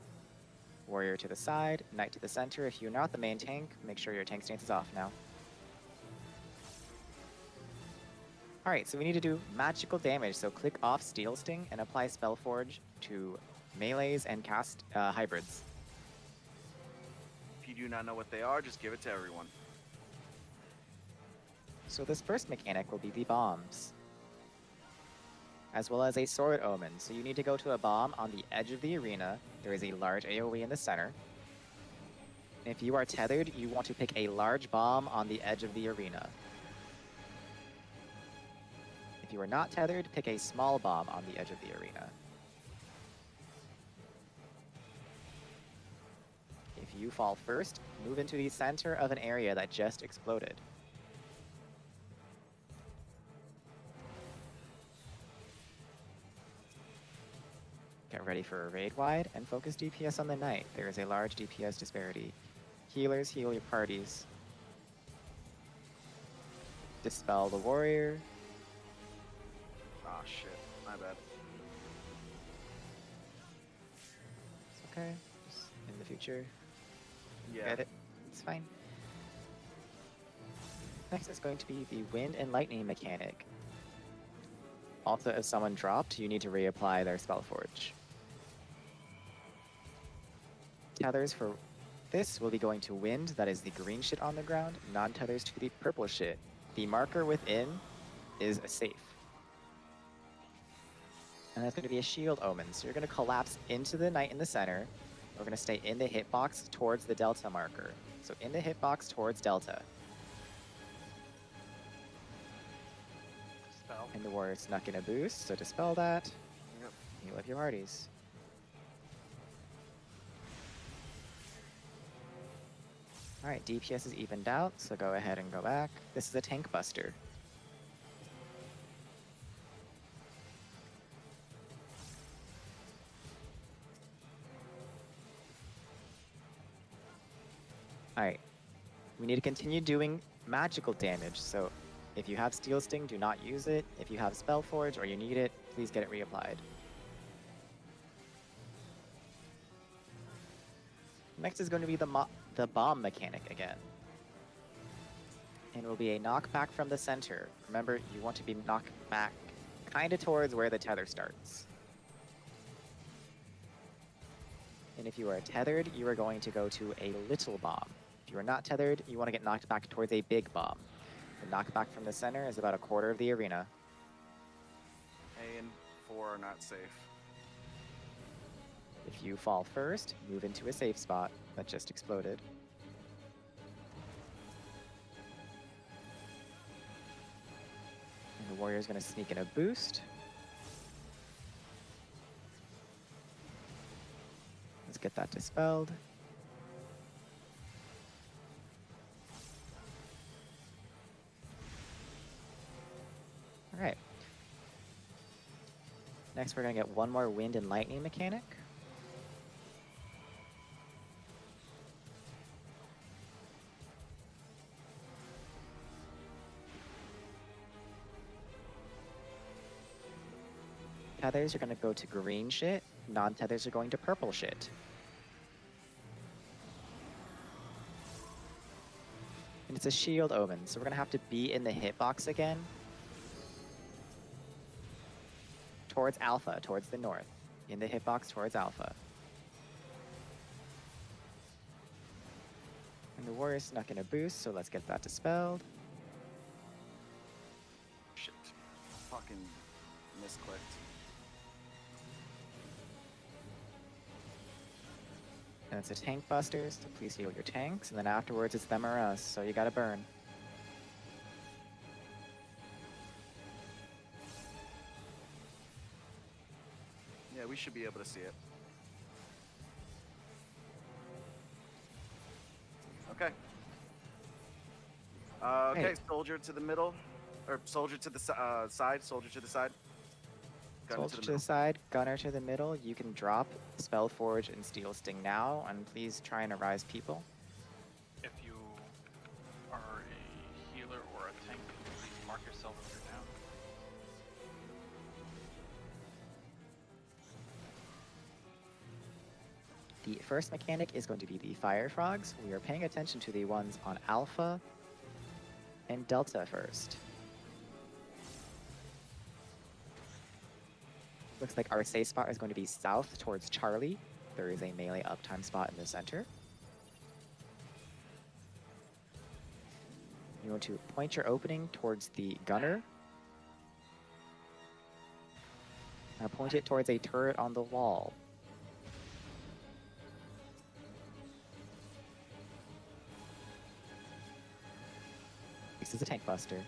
Warrior to the side, knight to the center. If you're not the main tank, make sure your tank stance is off now. Alright, so we need to do magical damage, so click off Steel Sting and apply Spellforge to melees and cast hybrids. If you do not know what they are, just give it to everyone. So this first mechanic will be the bombs, as well as a sword omen. So you need to go to a bomb on the edge of the arena. There is a large AoE in the center. And if you are tethered, you want to pick a large bomb on the edge of the arena. If you are not tethered, pick a small bomb on the edge of the arena. If you fall first, move into the center of an area that just exploded. Get ready for a raid wide and focus DPS on the knight. There is a large DPS disparity. Healers, heal your parties. Dispel the warrior. Ah, shit. My bad. It's okay. Just in the future. Yeah. Get it? It's fine. Next is going to be the wind and lightning mechanic. Also, if someone dropped, you need to reapply their Spellforge. Tethers for this will be going to wind, that is the green shit on the ground, non-tethers to the purple shit. The marker within is a safe. And that's going to be a shield omen, so you're going to collapse into the knight in the center. We're going to stay in the hitbox towards the delta marker. So in the hitbox towards delta. Dispel. And the warrior snuck in a boost, so dispel that. Yep. Heal up your parties. Alright, DPS is evened out, so go ahead and go back. This is a tank buster. Alright, we need to continue doing magical damage, so if you have Steel Sting, do not use it. If you have Spellforge or you need it, please get it reapplied. Next is going to be the bomb mechanic again. And it will be a knockback from the center. Remember, you want to be knocked back kind of towards where the tether starts. And if you are tethered, you are going to go to a little bomb. If you are not tethered, you want to get knocked back towards a big bomb. The knockback from the center is about a quarter of the arena. A and 4 are not safe. If you fall first, move into a safe spot that just exploded. And the warrior's going to sneak in a boost. Let's get that dispelled. All right. Next, we're going to get one more wind and lightning mechanic. Tethers are going to go to green shit. Non-tethers are going to purple shit. And it's a shield omen, so we're going to have to be in the hitbox again. Towards Alpha, towards the north. In the hitbox towards Alpha. And the warrior snuck in a boost, so let's get that dispelled. Shit. Fucking misclicked. And it's a tank buster, so please heal your tanks. And then afterwards it's them or us, so you gotta burn. Yeah, we should be able to see it. Okay. Okay, Hey. soldier to the middle. Or soldier to the side, soldier to the side. Gunner Soldier to the side, gunner to the middle. You can drop Spellforge and Steel Sting now, and please try and arise people. If you are a healer or a tank, please mark yourself if you're down. The first mechanic is going to be the Fire Frogs. We are paying attention to the ones on Alpha and Delta first. Looks like our safe spot is going to be south towards Charlie. There is a melee uptime spot in the center. You want to point your opening towards the gunner. Now point it towards a turret on the wall. This is a tank buster.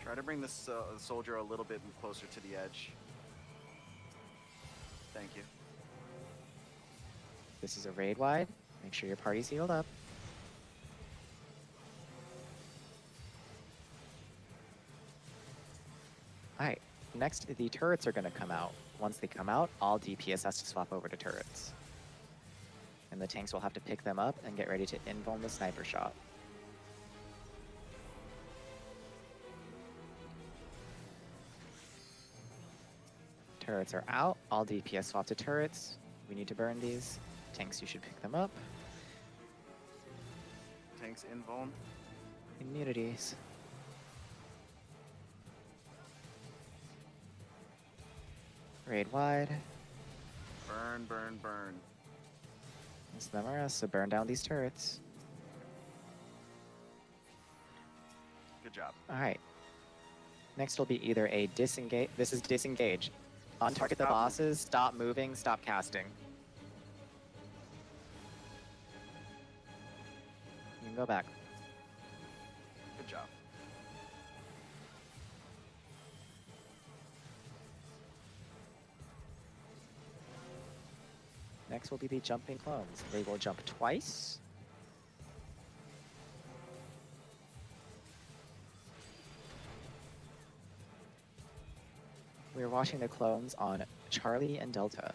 Try to bring this soldier a little bit closer to the edge. Thank you. This is a raid wide. Make sure your party's healed up. Alright, next the turrets are going to come out. Once they come out, all DPS has to swap over to turrets. And the tanks will have to pick them up and get ready to invuln the sniper shot. Turrets are out, all DPS swap to turrets. We need to burn these. Tanks, you should pick them up. Tanks invuln. Immunities. Raid wide. Burn, burn, burn. It's them or us, so burn down these turrets. Good job. Alright. Next will be either a disengage. This is disengage. Untarget the Stop. bosses, stop moving, stop casting. You can go back. Good job. Next will be the jumping clones. They will jump twice. We are watching the clones on Charlie and Delta.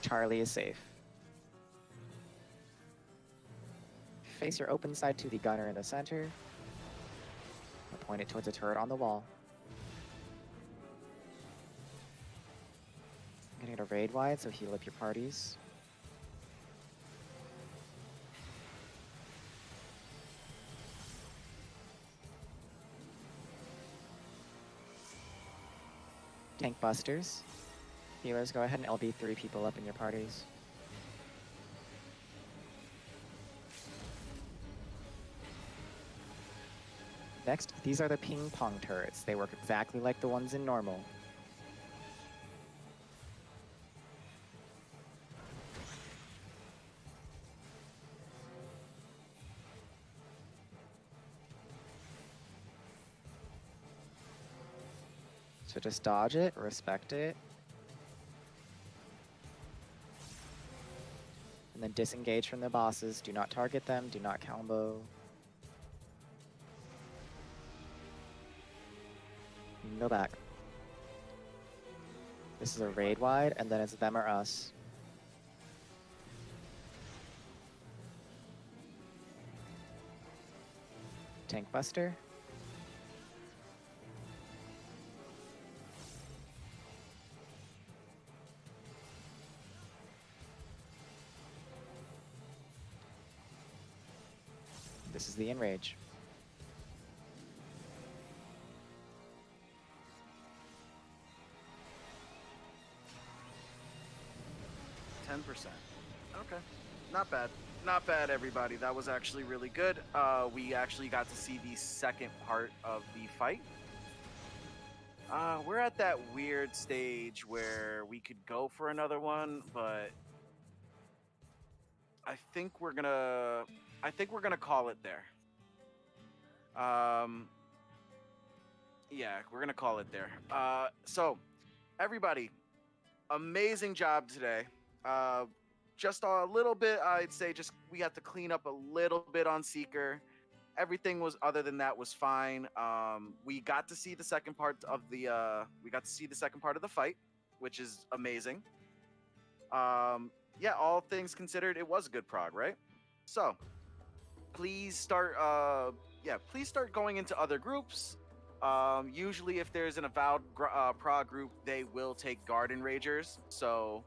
Charlie is safe. Face your open side to the gunner in the center. And point it towards a turret on the wall. I'm gonna get a raid wide, so heal up your parties. Tank busters. Healers, go ahead and LB 3 people up in your parties. Next, these are the ping pong turrets. They work exactly like the ones in normal. So just dodge it, respect it. And then disengage from the bosses. Do not target them, do not combo. Go back. This is a raid wide, and then it's them or us. Tank buster. This is the enrage. 10%. Okay. Not bad. Not bad, everybody. That was actually really good. We actually got to see the second part of the fight. We're at that weird stage where we could go for another one, but I think we're gonna call it there. Yeah, we're gonna call it there. So everybody, amazing job today. Just a little bit, I'd say, just we had to clean up a little bit on Seeker. Everything was, other than that, was fine. We got to see the second part of the fight, which is amazing. Yeah, all things considered, it was a good prog, right? So please start going into other groups. Usually if there's an avowed prog group, they will take Garden Ragers. So